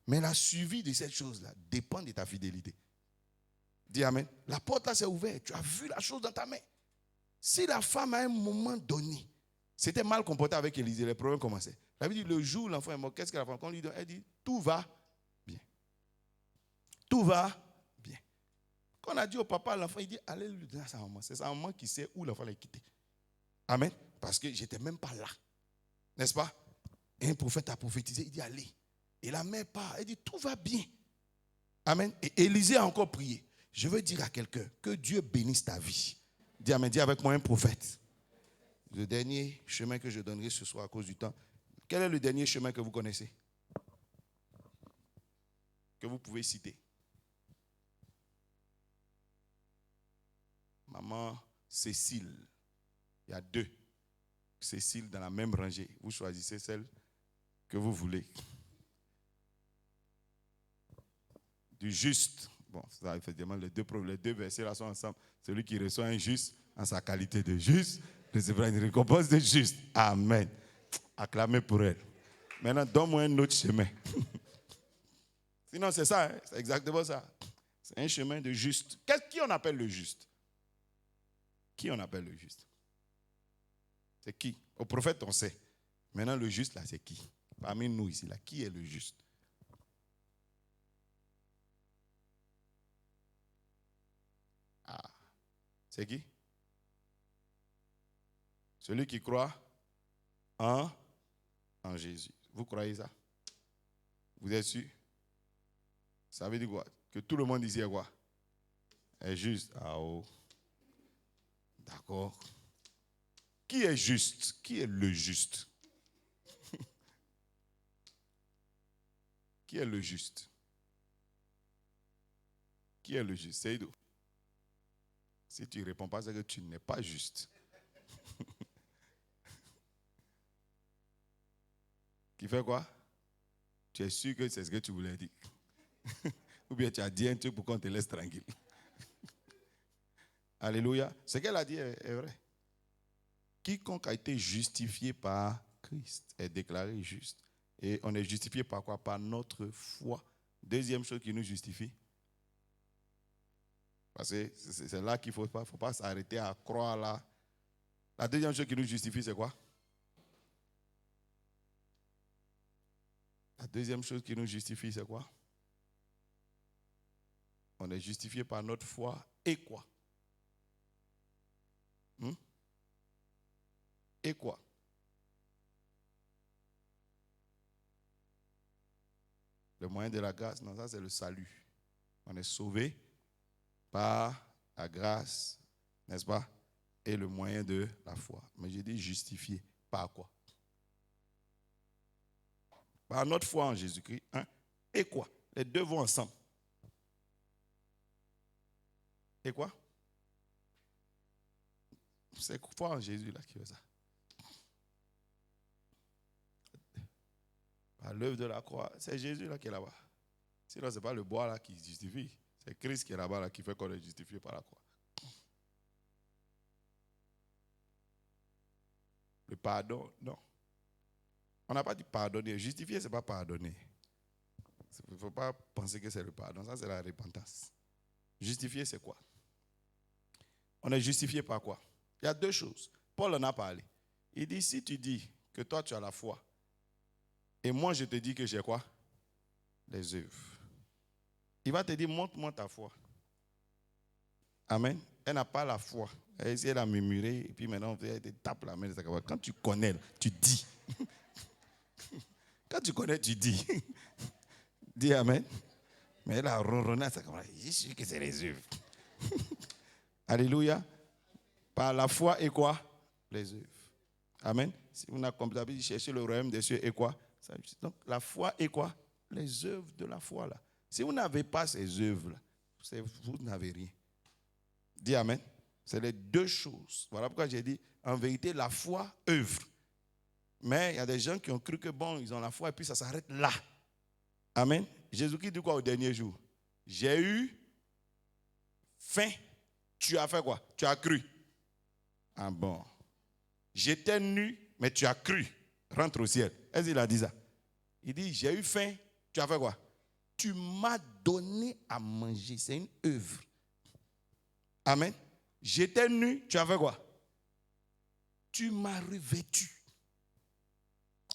Mais la suivi de cette chose-là dépend de ta fidélité. Dis Amen. La porte là s'est ouverte. Tu as vu la chose dans ta main. Si la femme à un moment donné s'était mal comportée avec Élisée, les problèmes commençaient. La Bible dit le jour où l'enfant est mort, qu'est-ce qu'elle a fait? Quand on lui donne, elle dit tout va bien. Tout va bien. Quand on a dit au papa, l'enfant, il dit allez lui donner à sa maman. C'est sa maman qui sait où l'enfant l'a quitté. Amen. Parce que j'étais même pas là. N'est-ce pas? Et un prophète a prophétisé, il dit allez. Et la mère part, elle dit tout va bien. Amen. Et Élisée a encore prié. Je veux dire à quelqu'un que Dieu bénisse ta vie. Dis amen, dis avec moi un prophète. Le dernier chemin que je donnerai ce soir à cause du temps. Quel est le dernier chemin que vous connaissez? Que vous pouvez citer? Maman Cécile. Il y a 2 Cécile dans la même rangée. Vous choisissez celle que vous voulez. Du juste. Bon, ça, effectivement, les deux versets là sont ensemble. Celui qui reçoit un juste en sa qualité de juste recevra une récompense de juste. Amen. Acclamez pour elle. Maintenant, donne-moi un autre chemin. Sinon, c'est ça, hein? C'est exactement ça. C'est un chemin de juste. Qui on appelle le juste? Qui on appelle le juste? C'est qui? Au prophète, on sait. Maintenant, le juste, là, c'est qui? Parmi nous ici, là, qui est le juste? Ah, c'est qui? Celui qui croit en Jésus. Vous croyez ça? Vous êtes sûr? Ça veut dire quoi? Que tout le monde ici est quoi? Est juste. Ah oh. D'accord. Qui est juste? Qui est le juste? Qui est le juste? Qui est le juste? Seydou. Si tu ne réponds pas, c'est que tu n'es pas juste. Qui fait quoi? Tu es sûr que c'est ce que tu voulais dire. Ou bien tu as dit un truc pour qu'on te laisse tranquille. Alléluia. Ce qu'elle a dit est vrai. Quiconque a été justifié par Christ est déclaré juste. Et on est justifié par quoi? Par notre foi. Deuxième chose qui nous justifie. Parce que c'est là qu'il ne faut pas s'arrêter à croire là. La deuxième chose qui nous justifie, c'est quoi? La deuxième chose qui nous justifie, c'est quoi? On est justifié par notre foi et quoi? Et quoi? Le moyen de la grâce, non, ça c'est le salut. On est sauvé par la grâce, n'est-ce pas? Et le moyen de la foi. Mais j'ai dit justifié. Par quoi? Par notre foi en Jésus-Christ. Hein? Et quoi? Les deux vont ensemble. Et quoi? C'est foi en Jésus là qui fait ça. Par l'œuvre de la croix, c'est Jésus là qui est là-bas. Sinon, ce n'est pas le bois là qui justifie. C'est Christ qui est là-bas là, qui fait qu'on est justifié par la croix. Le pardon, non. On n'a pas dit pardonner. Justifier, ce n'est pas pardonner. Il ne faut pas penser que c'est le pardon. Ça, c'est la repentance. Justifier, c'est quoi? On est justifié par quoi? Il y a 2 choses. Paul en a parlé. Il dit, si tu dis que toi, tu as la foi, et moi, je te dis que j'ai quoi? Les œuvres. Il va te dire, montre-moi ta foi. Amen. Elle n'a pas la foi. Elle a murmuré, et puis maintenant, elle te tape la main. Quand tu connais, tu dis. Quand tu connais, tu dis. Dis Amen. Mais elle a ronronné, je suis sûr que c'est les œuvres. Alléluia. Par la foi et quoi? Les œuvres. Amen. Si vous n'avez pas chercher le royaume des cieux et quoi? Donc la foi et quoi? Les œuvres de la foi là. Si vous n'avez pas ces œuvres là, vous n'avez rien. Dis Amen. C'est les 2 choses. Voilà pourquoi j'ai dit, en vérité, la foi œuvre. Mais il y a des gens qui ont cru que bon, ils ont la foi et puis ça s'arrête là. Amen. Jésus-Christ dit quoi au dernier jour? J'ai eu faim. Tu as fait quoi? Tu as cru. Ah bon. J'étais nu, mais tu as cru. Rentre au ciel. Est-ce qu'il a dit ça? Il dit, j'ai eu faim. Tu as fait quoi? Tu m'as donné à manger. C'est une œuvre. Amen. J'étais nu. Tu as fait quoi? Tu m'as revêtu.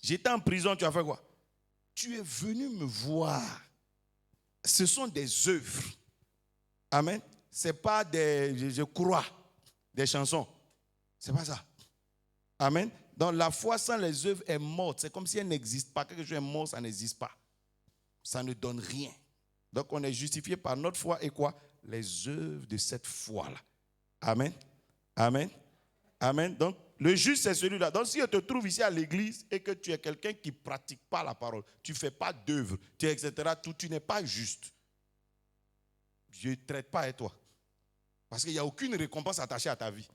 J'étais en prison. Tu as fait quoi? Tu es venu me voir. Ce sont des œuvres. Amen. Ce n'est pas des, je crois, des chansons. Ce n'est pas ça. Amen. Donc la foi sans les œuvres est morte. C'est comme si elle n'existe pas. Quelque chose est mort, ça n'existe pas. Ça ne donne rien. Donc on est justifié par notre foi et quoi? Les œuvres de cette foi-là. Amen. Amen. Amen. Donc le juste, c'est celui-là. Donc si je te trouve ici à l'église et que tu es quelqu'un qui ne pratique pas la parole, tu ne fais pas d'œuvre, etc., tu n'es pas juste. Je ne traite pas avec toi. Parce qu'il n'y a aucune récompense attachée à ta vie.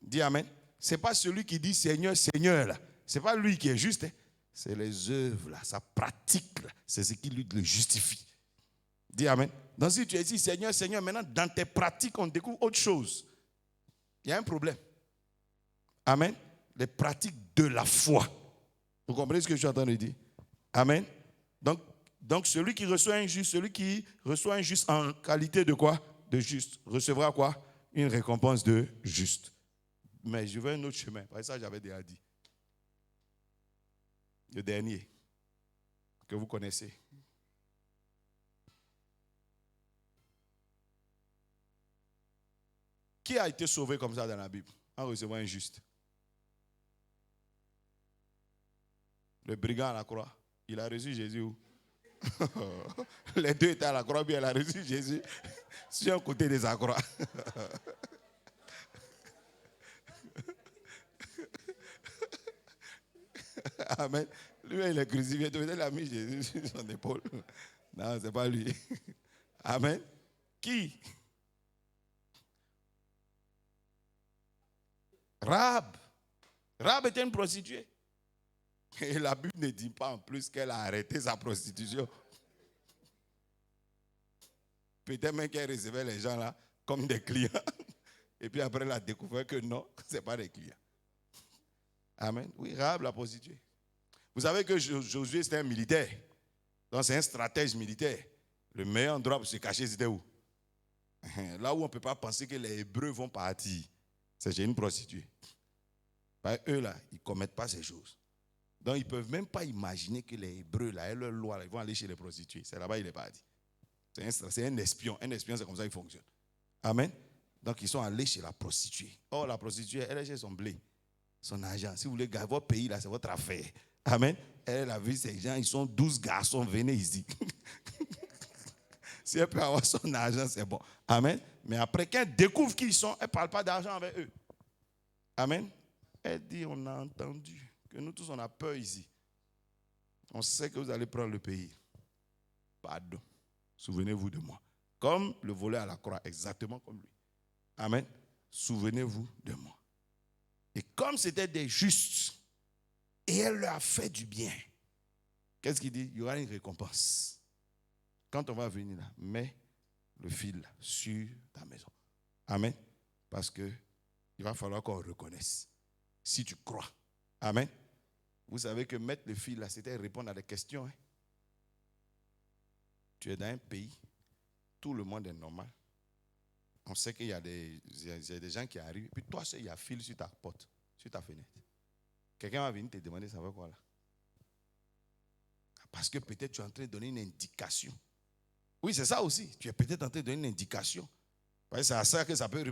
Dis Amen. Ce n'est pas celui qui dit Seigneur, Seigneur, là. Ce n'est pas lui qui est juste. Hein. C'est les œuvres, là, sa pratique, là. C'est ce qui lui le justifie. Dis Amen. Donc si tu es ici, Seigneur, Seigneur, maintenant, dans tes pratiques, on découvre autre chose. Il y a un problème. Amen. Les pratiques de la foi. Vous comprenez ce que je suis en train de dire? Amen. Donc celui qui reçoit un juste, celui qui reçoit un juste en qualité de quoi? De juste. Recevra quoi? Une récompense de juste. Mais je veux un autre chemin. Par ça, j'avais déjà dit. Le dernier que vous connaissez. Qui a été sauvé comme ça dans la Bible en recevant un juste? Le brigand à la croix. Il a reçu Jésus où? Les deux étaient à la croix, puis elle a reçu Jésus sur un côté des croix. Amen. Lui, il est crucifié. Il a mis Jésus sur son épaule. Non, ce n'est pas lui. Amen. Qui? Rahab. Rahab était une prostituée. Et la Bible ne dit pas en plus qu'elle a arrêté sa prostitution. Peut-être même qu'elle recevait les gens là comme des clients. Et puis après, elle a découvert que non, ce n'est pas des clients. Amen. Oui, Rahab la prostituée. Vous savez que Josué, c'était un militaire. Donc, c'est un stratège militaire. Le meilleur endroit pour se cacher, c'était où? Là où on ne peut pas penser que les Hébreux vont partir, c'est chez une prostituée. Eux, là, ils ne commettent pas ces choses. Donc, ils ne peuvent même pas imaginer que les Hébreux, là, et leur loi, là, ils vont aller chez les prostituées. C'est là-bas qu'il est parti. C'est un espion. Un espion, c'est comme ça qu'il fonctionne. Amen. Donc, ils sont allés chez la prostituée. Oh, la prostituée, elle est chez son blé, son argent. Si vous voulez gagner votre pays, là, c'est votre affaire. Amen. Elle a vu ces gens, ils sont 12 garçons, venez ici. Si elle peut avoir son argent, c'est bon. Amen. Mais après qu'elle découvre qui ils sont, elle ne parle pas d'argent avec eux. Amen. Elle dit, on a entendu que nous tous, on a peur ici. On sait que vous allez prendre le pays. Pardon. Souvenez-vous de moi. Comme le voleur à la croix, exactement comme lui. Amen. Souvenez-vous de moi. Et comme c'était des justes, et elle leur a fait du bien, qu'est-ce qu'il dit? Il y aura une récompense. Quand on va venir là, mets le fil sur ta maison. Amen. Parce qu'il va falloir qu'on reconnaisse. Si tu crois. Amen. Vous savez que mettre le fil là, c'était répondre à des questions. Hein? Tu es dans un pays, tout le monde est normal. On sait qu'il y a des gens qui arrivent. Puis toi, il y a fil sur ta porte, sur ta fenêtre. Quelqu'un va venir te demander ça va quoi là? Parce que peut-être tu es en train de donner une indication. Oui, c'est ça aussi. Tu es peut-être en train de donner une indication. C'est à ça que ça peut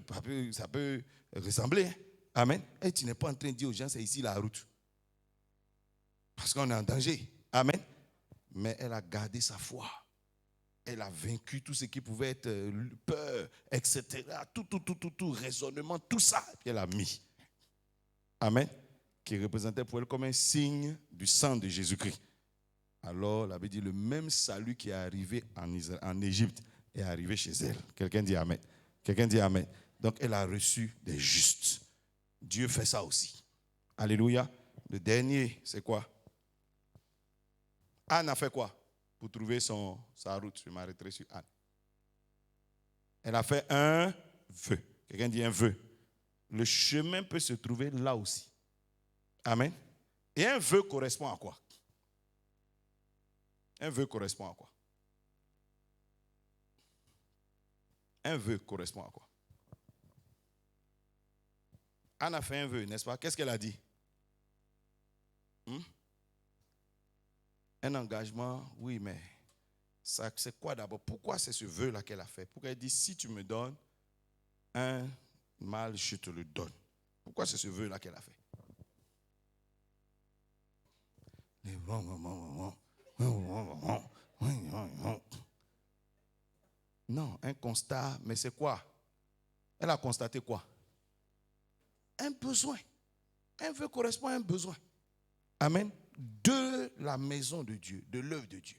ressembler. Hein? Amen. Et tu n'es pas en train de dire aux gens, c'est ici la route. Parce qu'on est en danger. Amen. Mais elle a gardé sa foi. Elle a vaincu tout ce qui pouvait être peur, etc. Tout, raisonnement, tout ça. Et puis elle a mis. Amen. Qui représentait pour elle comme un signe du sang de Jésus-Christ. Alors, elle avait dit, le même salut qui est arrivé en Égypte est arrivé chez elle. Quelqu'un dit Amen. Quelqu'un dit Amen. Donc, elle a reçu des justes. Dieu fait ça aussi. Alléluia. Le dernier, c'est quoi? Anne a fait quoi pour trouver sa route? Je m'arrêterai sur Anne. Elle a fait un vœu. Quelqu'un dit un vœu. Le chemin peut se trouver là aussi. Amen. Et un vœu correspond à quoi? Un vœu correspond à quoi? Un vœu correspond à quoi? Anne a fait un vœu, n'est-ce pas? Qu'est-ce qu'elle a dit? Un engagement, oui, mais ça, c'est quoi d'abord? Pourquoi c'est ce vœu-là qu'elle a fait? Pourquoi elle dit, si tu me donnes un mâle, je te le donne. Pourquoi c'est ce vœu-là qu'elle a fait? Non, un constat, mais c'est quoi? Elle a constaté quoi? Un besoin. Un vœu correspond à un besoin. Amen. De la maison de Dieu, de l'œuvre de Dieu.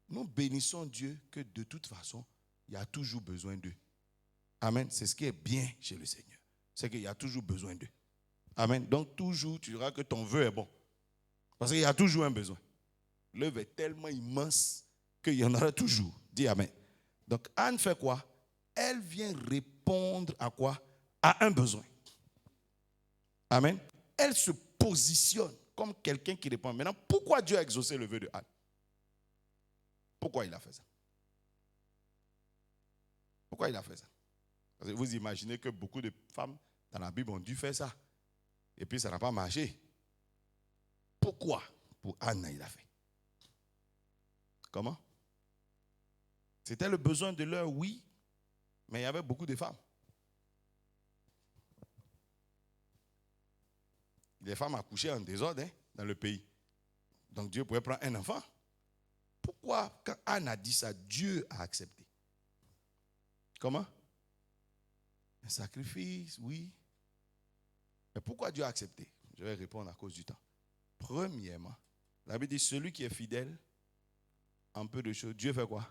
Nous bénissons Dieu que de toute façon, il y a toujours besoin d'eux. Amen. C'est ce qui est bien chez le Seigneur. C'est qu'il y a toujours besoin d'eux. Amen. Donc toujours, tu diras que ton vœu est bon. Parce qu'il y a toujours un besoin. L'œuvre est tellement immense qu'il y en aura toujours. Dis Amen. Donc Anne fait quoi? Elle vient répondre à quoi? À un besoin. Amen. Elle se positionne comme quelqu'un qui répond. Maintenant, pourquoi Dieu a exaucé le vœu de Anne? Pourquoi il a fait ça? Pourquoi il a fait ça? Parce que vous imaginez que beaucoup de femmes dans la Bible ont dû faire ça. Et puis ça n'a pas marché. Pourquoi? Pour Anne, il a fait. Comment? C'était le besoin de l'heure, oui. Mais il y avait beaucoup de femmes. Les femmes accouchaient en désordre dans le pays. Donc Dieu pouvait prendre un enfant. Pourquoi, quand Anne a dit ça, Dieu a accepté? Comment? Un sacrifice, oui. Mais pourquoi Dieu a accepté? Je vais répondre à cause du temps. Premièrement, la Bible dit, celui qui est fidèle en peu de choses, Dieu fait quoi?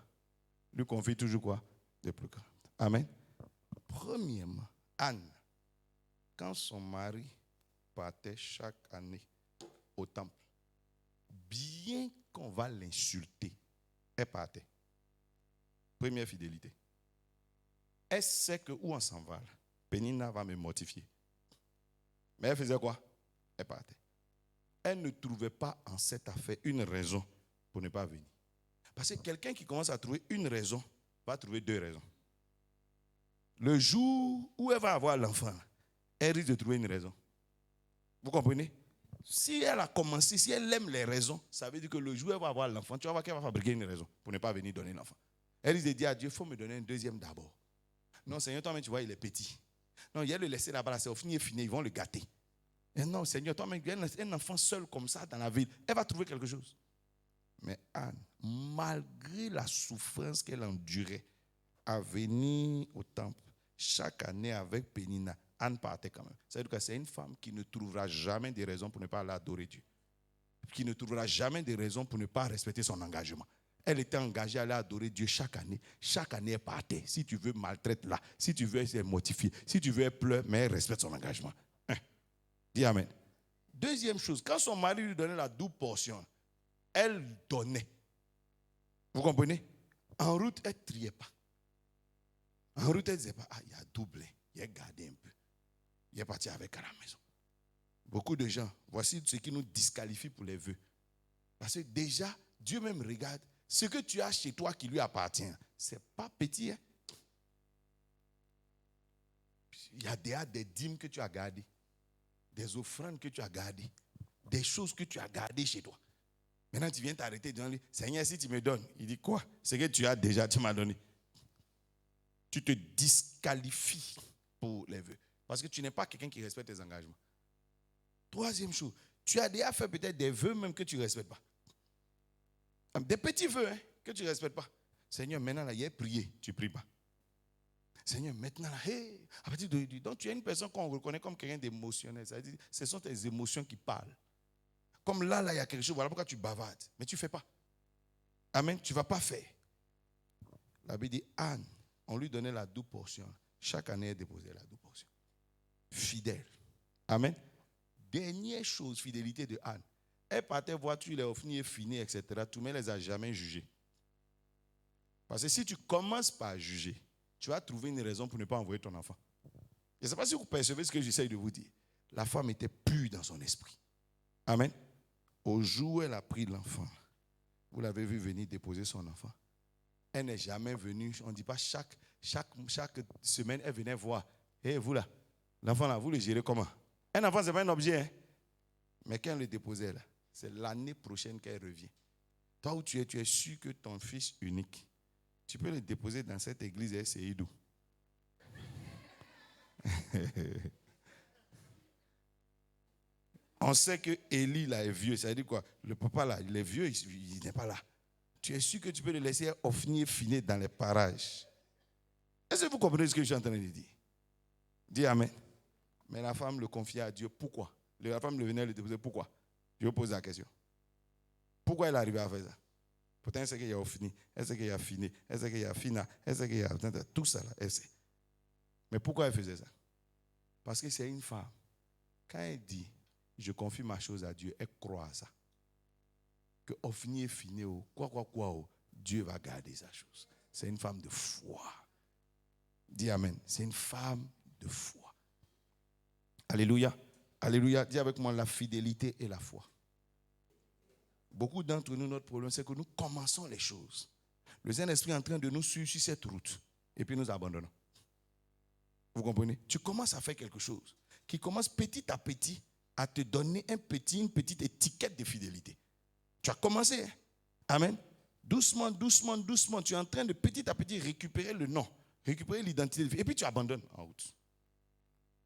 Lui confie toujours quoi? De plus grand. Amen. Premièrement, Anne, quand son mari partait chaque année au temple, bien qu'on va l'insulter, elle partait. Première fidélité. Elle sait que où on s'en va, Pénina va me mortifier. Mais elle faisait quoi? Elle partait. Elle ne trouvait pas en cette affaire une raison pour ne pas venir. Parce que quelqu'un qui commence à trouver une raison va trouver deux raisons. Le jour où elle va avoir l'enfant, elle risque de trouver une raison. Vous comprenez? Si elle a commencé, si elle aime les raisons, ça veut dire que le jour où elle va avoir l'enfant, tu vas voir qu'elle va fabriquer une raison pour ne pas venir donner l'enfant. Elle risque de dire à Dieu, il faut me donner un deuxième d'abord. Non, Seigneur, toi-même, tu vois, il est petit. Non, il y a le laisser là-bas, c'est au fini, ils vont le gâter. Et non, Seigneur, toi-même, un enfant seul comme ça dans la ville, elle va trouver quelque chose. Mais Anne, malgré la souffrance qu'elle endurait à venir au temple chaque année avec Pénina, Anne partait quand même. C'est-à-dire que c'est une femme qui ne trouvera jamais de raison pour ne pas aller adorer Dieu. Qui ne trouvera jamais de raison pour ne pas respecter son engagement. Elle était engagée à aller adorer Dieu chaque année. Chaque année, elle partait. Si tu veux, maltraite-la. Si tu veux, elle s'est mortifiée. Si tu veux, elle pleure, mais elle respecte son engagement. Dis Amen. Deuxième chose, quand son mari lui donnait la double portion, elle donnait. Vous comprenez? En route, elle ne triait pas. En route, elle ne disait pas, ah, il a doublé, il a gardé un peu. Il est parti avec à la maison. Beaucoup de gens, voici ce qui nous disqualifie pour les vœux. Parce que déjà, Dieu même regarde, ce que tu as chez toi qui lui appartient, ce n'est pas petit. Hein? Il y a des dîmes que tu as gardées, des offrandes que tu as gardées, des choses que tu as gardées chez toi. Maintenant, tu viens t'arrêter devant lui. Seigneur, si tu me donnes, il dit quoi? Ce que tu as déjà, tu m'as donné. Tu te disqualifies pour les vœux. Parce que tu n'es pas quelqu'un qui respecte tes engagements. Troisième chose, tu as déjà fait peut-être des vœux même que tu ne respectes pas. Des petits vœux que tu ne respectes pas. Seigneur, maintenant, là, il y a prié, tu ne pries pas. Seigneur, maintenant, là, hey, à partir de, donc tu es une personne qu'on reconnaît comme quelqu'un d'émotionnel. C'est-à-dire, ce sont tes émotions qui parlent. Comme là, il y a quelque chose, voilà pourquoi tu bavardes. Mais tu ne fais pas. Amen, tu ne vas pas faire. La Bible dit, Anne, on lui donnait la double portion. Chaque année, elle déposait la double portion. Fidèle. Amen. Dernière chose, fidélité de Anne. Elle partait voir, tu les offres, fini, etc. Tout le monde ne les a jamais jugés. Parce que si tu commences par juger, tu vas trouver une raison pour ne pas envoyer ton enfant. Je ne sais pas si vous percevez ce que j'essaie de vous dire. La femme était pure dans son esprit. Amen. Au jour où elle a pris l'enfant, vous l'avez vu venir déposer son enfant. Elle n'est jamais venue, on ne dit pas chaque semaine, elle venait voir. Hé, vous là, l'enfant là, vous le gérez comment? Un enfant, ce n'est pas un objet. Hein? Mais quand elle le déposait là, c'est l'année prochaine qu'elle revient. Toi où tu es sûr que ton fils unique, tu peux le déposer dans cette église et c'est Idou. On sait que Élie là est vieux. Ça veut dire quoi? Le papa là, il est vieux, il n'est pas là. Tu es sûr que tu peux le laisser Ophni finir dans les parages? Est-ce que vous comprenez ce que je suis en train de dire? Dis Amen. Mais la femme le confiait à Dieu. Pourquoi? La femme le venait le déposer. Pourquoi? Je vous pose la question. Pourquoi elle est arrivée à faire ça? Pourtant, elle sait qu'il y a Ophni, elle sait qu'il y a Finé, elle sait qu'il y a Fina, elle sait qu'il y a tout ça là, elle sait. Mais pourquoi elle faisait ça? Parce que c'est une femme. Quand elle dit, je confie ma chose à Dieu, elle croit à ça. Que Ophni est fini, Dieu va garder sa chose. C'est une femme de foi. Dis Amen. C'est une femme de foi. Alléluia. Alléluia. Dis avec moi la fidélité et la foi. Beaucoup d'entre nous, notre problème, c'est que nous commençons les choses. Le Saint-Esprit est en train de nous suivre sur cette route. Et puis nous abandonnons. Vous comprenez? Tu commences à faire quelque chose qui commence petit à petit à te donner une petite étiquette de fidélité. Tu as commencé. Hein? Amen. Doucement, doucement, doucement. Tu es en train de petit à petit récupérer le nom, récupérer l'identité. Et puis tu abandonnes en route.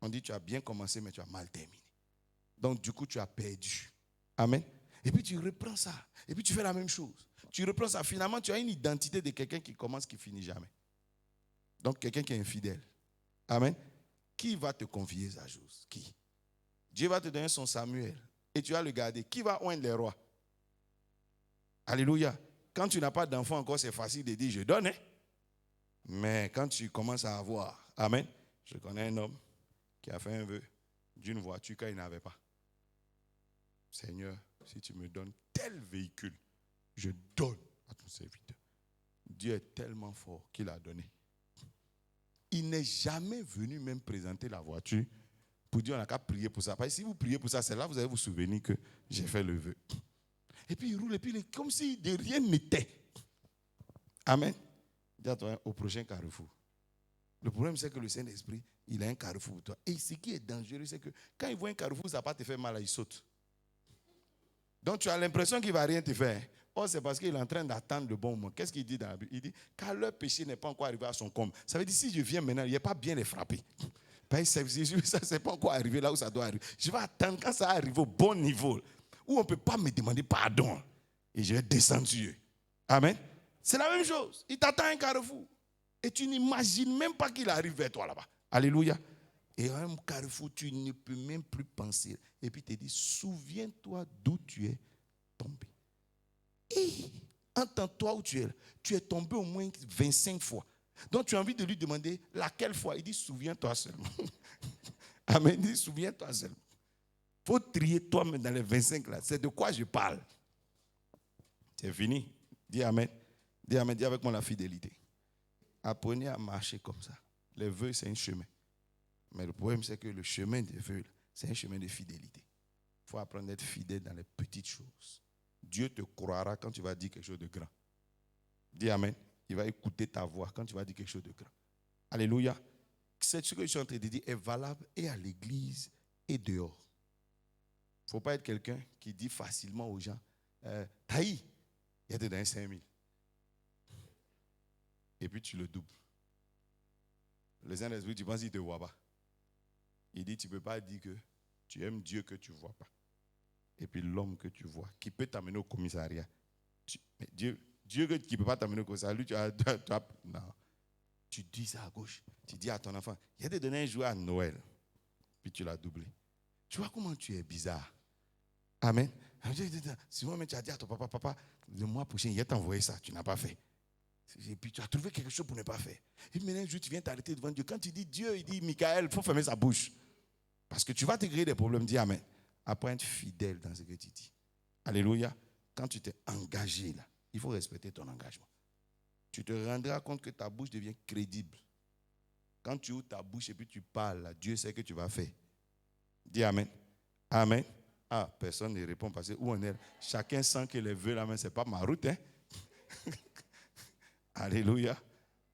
On dit tu as bien commencé, mais tu as mal terminé. Donc du coup, tu as perdu. Amen. Et puis tu reprends ça. Et puis tu fais la même chose. Tu reprends ça. Finalement, tu as une identité de quelqu'un qui commence, qui finit jamais. Donc quelqu'un qui est infidèle. Amen. Qui va te confier sa chose? Qui? Dieu va te donner son Samuel. Et tu vas le garder. Qui va oindre les rois? Alléluia. Quand tu n'as pas d'enfant encore, c'est facile de dire je donne. Hein? Mais quand tu commences à avoir. Amen. Je connais un homme qui a fait un vœu d'une voiture qu'il n'avait pas. Seigneur, si tu me donnes tel véhicule, je donne à ton serviteur. Dieu est tellement fort qu'il a donné. Il n'est jamais venu même présenter la voiture pour dire on n'a qu'à prier pour ça. Parce que si vous priez pour ça, c'est là que vous allez vous souvenir que j'ai fait le vœu. Et puis il roule, et puis il est comme si de rien n'était. Amen. Dis à toi, au prochain carrefour. Le problème, c'est que le Saint-Esprit, il a un carrefour pour toi. Et ce qui est dangereux, c'est que quand il voit un carrefour, ça ne va pas te faire mal, il saute. Donc tu as l'impression qu'il ne va rien te faire. Oh, c'est parce qu'il est en train d'attendre le bon moment. Qu'est-ce qu'il dit dans la Bible? Il dit, car leur péché n'est pas encore arrivé à son comble. Ça veut dire, si je viens maintenant, il n'est pas bien les frapper. Ça, c'est pas encore arrivé là où ça doit arriver. Je vais attendre quand ça arrive au bon niveau, où on ne peut pas me demander pardon. Et je vais descendre sur eux. Amen. C'est la même chose. Il t'attend un carrefour. Et tu n'imagines même pas qu'il arrive vers toi là-bas. Alléluia. Et à un carrefour, tu ne peux même plus penser. Et puis il te dit, souviens-toi d'où tu es tombé. Et entends-toi où tu es tombé au moins 25 fois. Donc tu as envie de lui demander laquelle fois. Il dit, souviens-toi seulement. Amen. Il dit, souviens-toi seulement. Il faut trier toi-même dans les 25 là. C'est de quoi je parle. C'est fini. Dis Amen. Dis Amen. Dis avec moi la fidélité. Apprenez à marcher comme ça. Les vœux, c'est un chemin. Mais le problème, c'est que le chemin des vœux, c'est un chemin de fidélité. Il faut apprendre à être fidèle dans les petites choses. Dieu te croira quand tu vas dire quelque chose de grand. Dis Amen. Il va écouter ta voix quand tu vas dire quelque chose de grand. Alléluia. C'est ce que je suis en train de dire est valable et à l'église et dehors. Il ne faut pas être quelqu'un qui dit facilement aux gens, Taï, il y a dedans 5 000. Et puis tu le doubles. Le Saint-Esprit, tu penses qu'il ne te voit pas. Il dit, tu ne peux pas dire que tu aimes Dieu que tu ne vois pas. Et puis l'homme que tu vois, qui peut t'amener au commissariat. Mais Dieu qui ne peut pas t'amener au commissariat, lui, non. Tu dis ça à gauche. Tu dis à ton enfant, il a te donné un jouet à Noël. Puis tu l'as doublé. Tu vois comment tu es bizarre. Amen. Souvent, tu as dit à ton papa, le mois prochain, il a t'envoyé ça, tu n'as pas fait. Et puis tu as trouvé quelque chose pour ne pas faire. Et maintenant, un jour, tu viens t'arrêter devant Dieu. Quand tu dis Dieu, il dit Michael, il faut fermer sa bouche. Parce que tu vas te créer des problèmes. Dis Amen. Apprends à être fidèle dans ce que tu dis. Alléluia. Quand tu t'es engagé là, il faut respecter ton engagement. Tu te rendras compte que ta bouche devient crédible. Quand tu ouvres ta bouche et puis tu parles, là, Dieu sait que tu vas faire. Dis Amen. Amen. Ah, personne ne répond parce que où on est. Chacun sent que les vœux là, mais ce n'est pas ma route. Hein? Alléluia.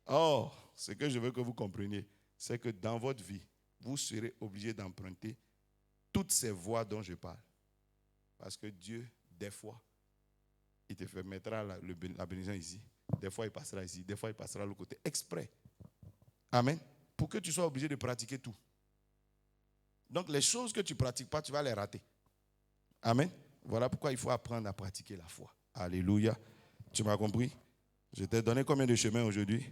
Oh, ce que je veux que vous compreniez, c'est que dans votre vie, vous serez obligé d'emprunter toutes ces voies dont je parle. Parce que Dieu, des fois, il te mettra la bénédiction ici. Des fois, il passera ici. Des fois, il passera de l'autre côté. Exprès. Amen. Pour que tu sois obligé de pratiquer tout. Donc, les choses que tu ne pratiques pas, tu vas les rater. Amen. Voilà pourquoi il faut apprendre à pratiquer la foi. Alléluia. Tu m'as compris? Je t'ai donné combien de chemins aujourd'hui?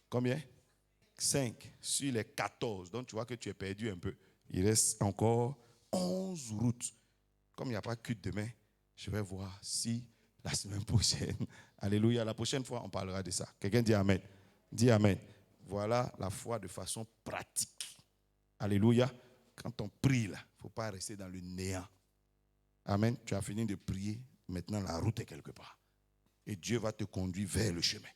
Combien? 5 sur les 14. Donc tu vois que tu es perdu un peu. Il reste encore 11 routes. Comme il n'y a pas que demain, je vais voir si la semaine prochaine, alléluia, la prochaine fois on parlera de ça. Quelqu'un dit Amen. Dis Amen. Voilà la foi de façon pratique. Alléluia. Quand on prie là, il ne faut pas rester dans le néant. Amen. Tu as fini de prier. Maintenant, la route est quelque part. Et Dieu va te conduire vers le chemin.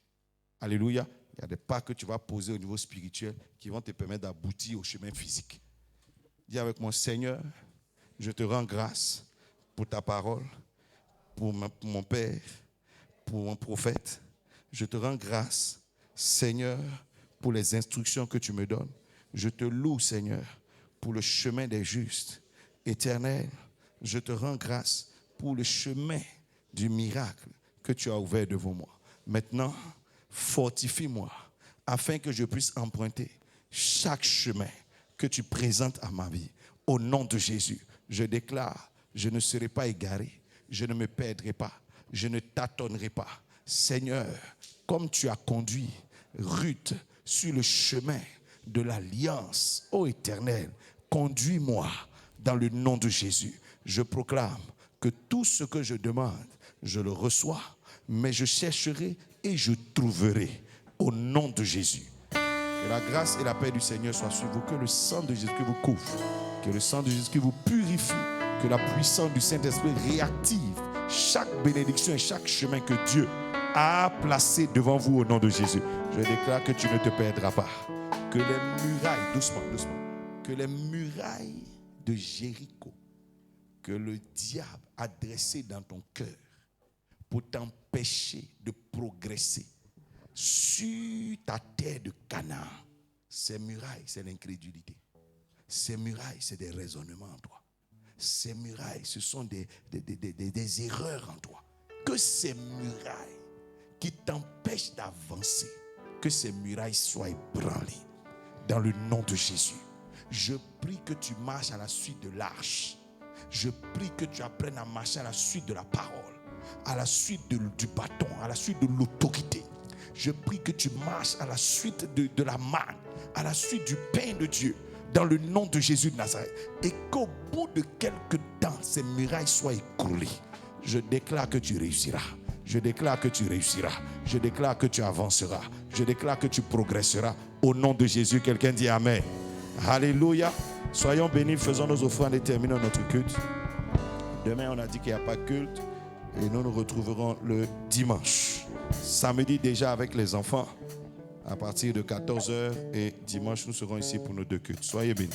Alléluia. Il y a des pas que tu vas poser au niveau spirituel qui vont te permettre d'aboutir au chemin physique. Dis avec moi, Seigneur, je te rends grâce pour ta parole, pour mon Père, pour mon prophète. Je te rends grâce, Seigneur, pour les instructions que tu me donnes. Je te loue, Seigneur, pour le chemin des justes. Éternel, je te rends grâce pour le chemin du miracle que tu as ouvert devant moi. Maintenant, fortifie-moi afin que je puisse emprunter chaque chemin que tu présentes à ma vie. Au nom de Jésus, je déclare, je ne serai pas égaré, je ne me perdrai pas, je ne tâtonnerai pas. Seigneur, comme tu as conduit Ruth sur le chemin de l'alliance, ô Éternel, conduis-moi dans le nom de Jésus. Je proclame que tout ce que je demande, je le reçois, mais je chercherai et je trouverai au nom de Jésus. Que la grâce et la paix du Seigneur soient sur vous, que le sang de Jésus vous couvre, que le sang de Jésus vous purifie, que la puissance du Saint-Esprit réactive chaque bénédiction et chaque chemin que Dieu a placé devant vous au nom de Jésus. Je déclare que tu ne te perdras pas. Que les murailles, doucement, que les murailles de Jéricho, que le diable a dressées dans ton cœur pour t'empêcher de progresser sur ta terre de Canaan, ces murailles, c'est l'incrédulité. Ces murailles, c'est des raisonnements en toi. Ces murailles, ce sont des erreurs en toi. Que ces murailles qui t'empêchent d'avancer, que ces murailles soient ébranlées dans le nom de Jésus. Je prie que tu marches à la suite de l'arche. Je prie que tu apprennes à marcher à la suite de la parole, à la suite du bâton, à la suite de l'autorité. Je prie que tu marches à la suite de la manne, à la suite du pain de Dieu, dans le nom de Jésus de Nazareth. Et qu'au bout de quelques temps, ces murailles soient écroulées. Je déclare que tu réussiras. Je déclare que tu réussiras. Je déclare que tu avanceras. Je déclare que tu progresseras. Au nom de Jésus, quelqu'un dit Amen. Alléluia. Soyons bénis, faisons nos offrandes et terminons notre culte. Demain, on a dit qu'il n'y a pas de culte. Et nous nous retrouverons le dimanche. Samedi déjà avec les enfants à partir de 14h. Et dimanche, nous serons ici pour nos deux cultes. Soyez bénis.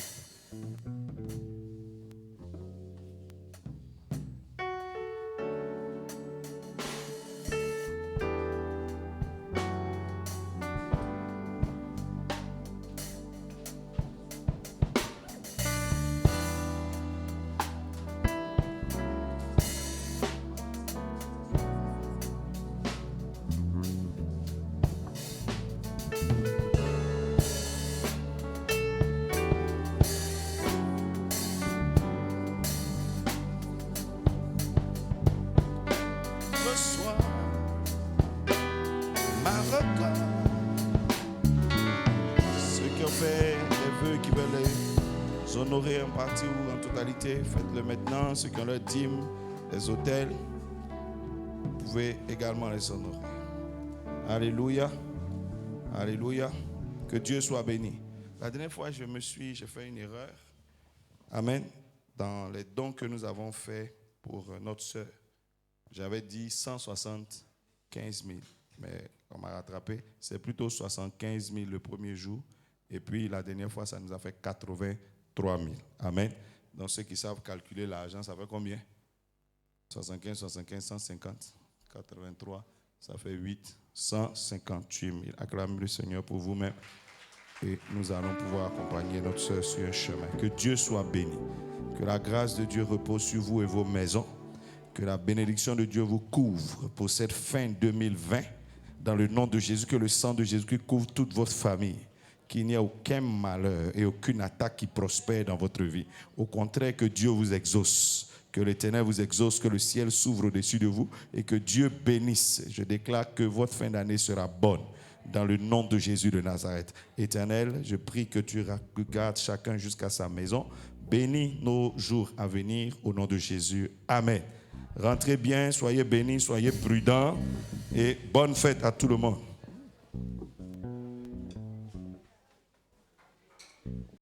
En partie ou en totalité, faites-le maintenant. Ceux qui ont leur dîme, les hôtels, vous pouvez également les honorer. Alléluia. Alléluia. Que Dieu soit béni. La dernière fois, j'ai fait une erreur. Amen. Dans les dons que nous avons faits pour notre soeur, j'avais dit 175 000. Mais on m'a rattrapé. C'est plutôt 75 000 le premier jour. Et puis la dernière fois, ça nous a fait 83 000. Amen. Donc ceux qui savent calculer l'argent, ça fait combien? 75, 150, 83, ça fait 158 000. Acclamez le Seigneur pour vous-même. Et nous allons pouvoir accompagner notre soeur sur un chemin. Que Dieu soit béni. Que la grâce de Dieu repose sur vous et vos maisons. Que la bénédiction de Dieu vous couvre pour cette fin 2020. Dans le nom de Jésus, que le sang de Jésus couvre toute votre famille. Qu'il n'y ait aucun malheur et aucune attaque qui prospère dans votre vie. Au contraire, que Dieu vous exauce. Que l'Éternel vous exauce, que le ciel s'ouvre au-dessus de vous et que Dieu bénisse. Je déclare que votre fin d'année sera bonne dans le nom de Jésus de Nazareth. Éternel, je prie que tu gardes chacun jusqu'à sa maison. Bénis nos jours à venir au nom de Jésus. Amen. Rentrez bien, soyez bénis, soyez prudents et bonne fête à tout le monde.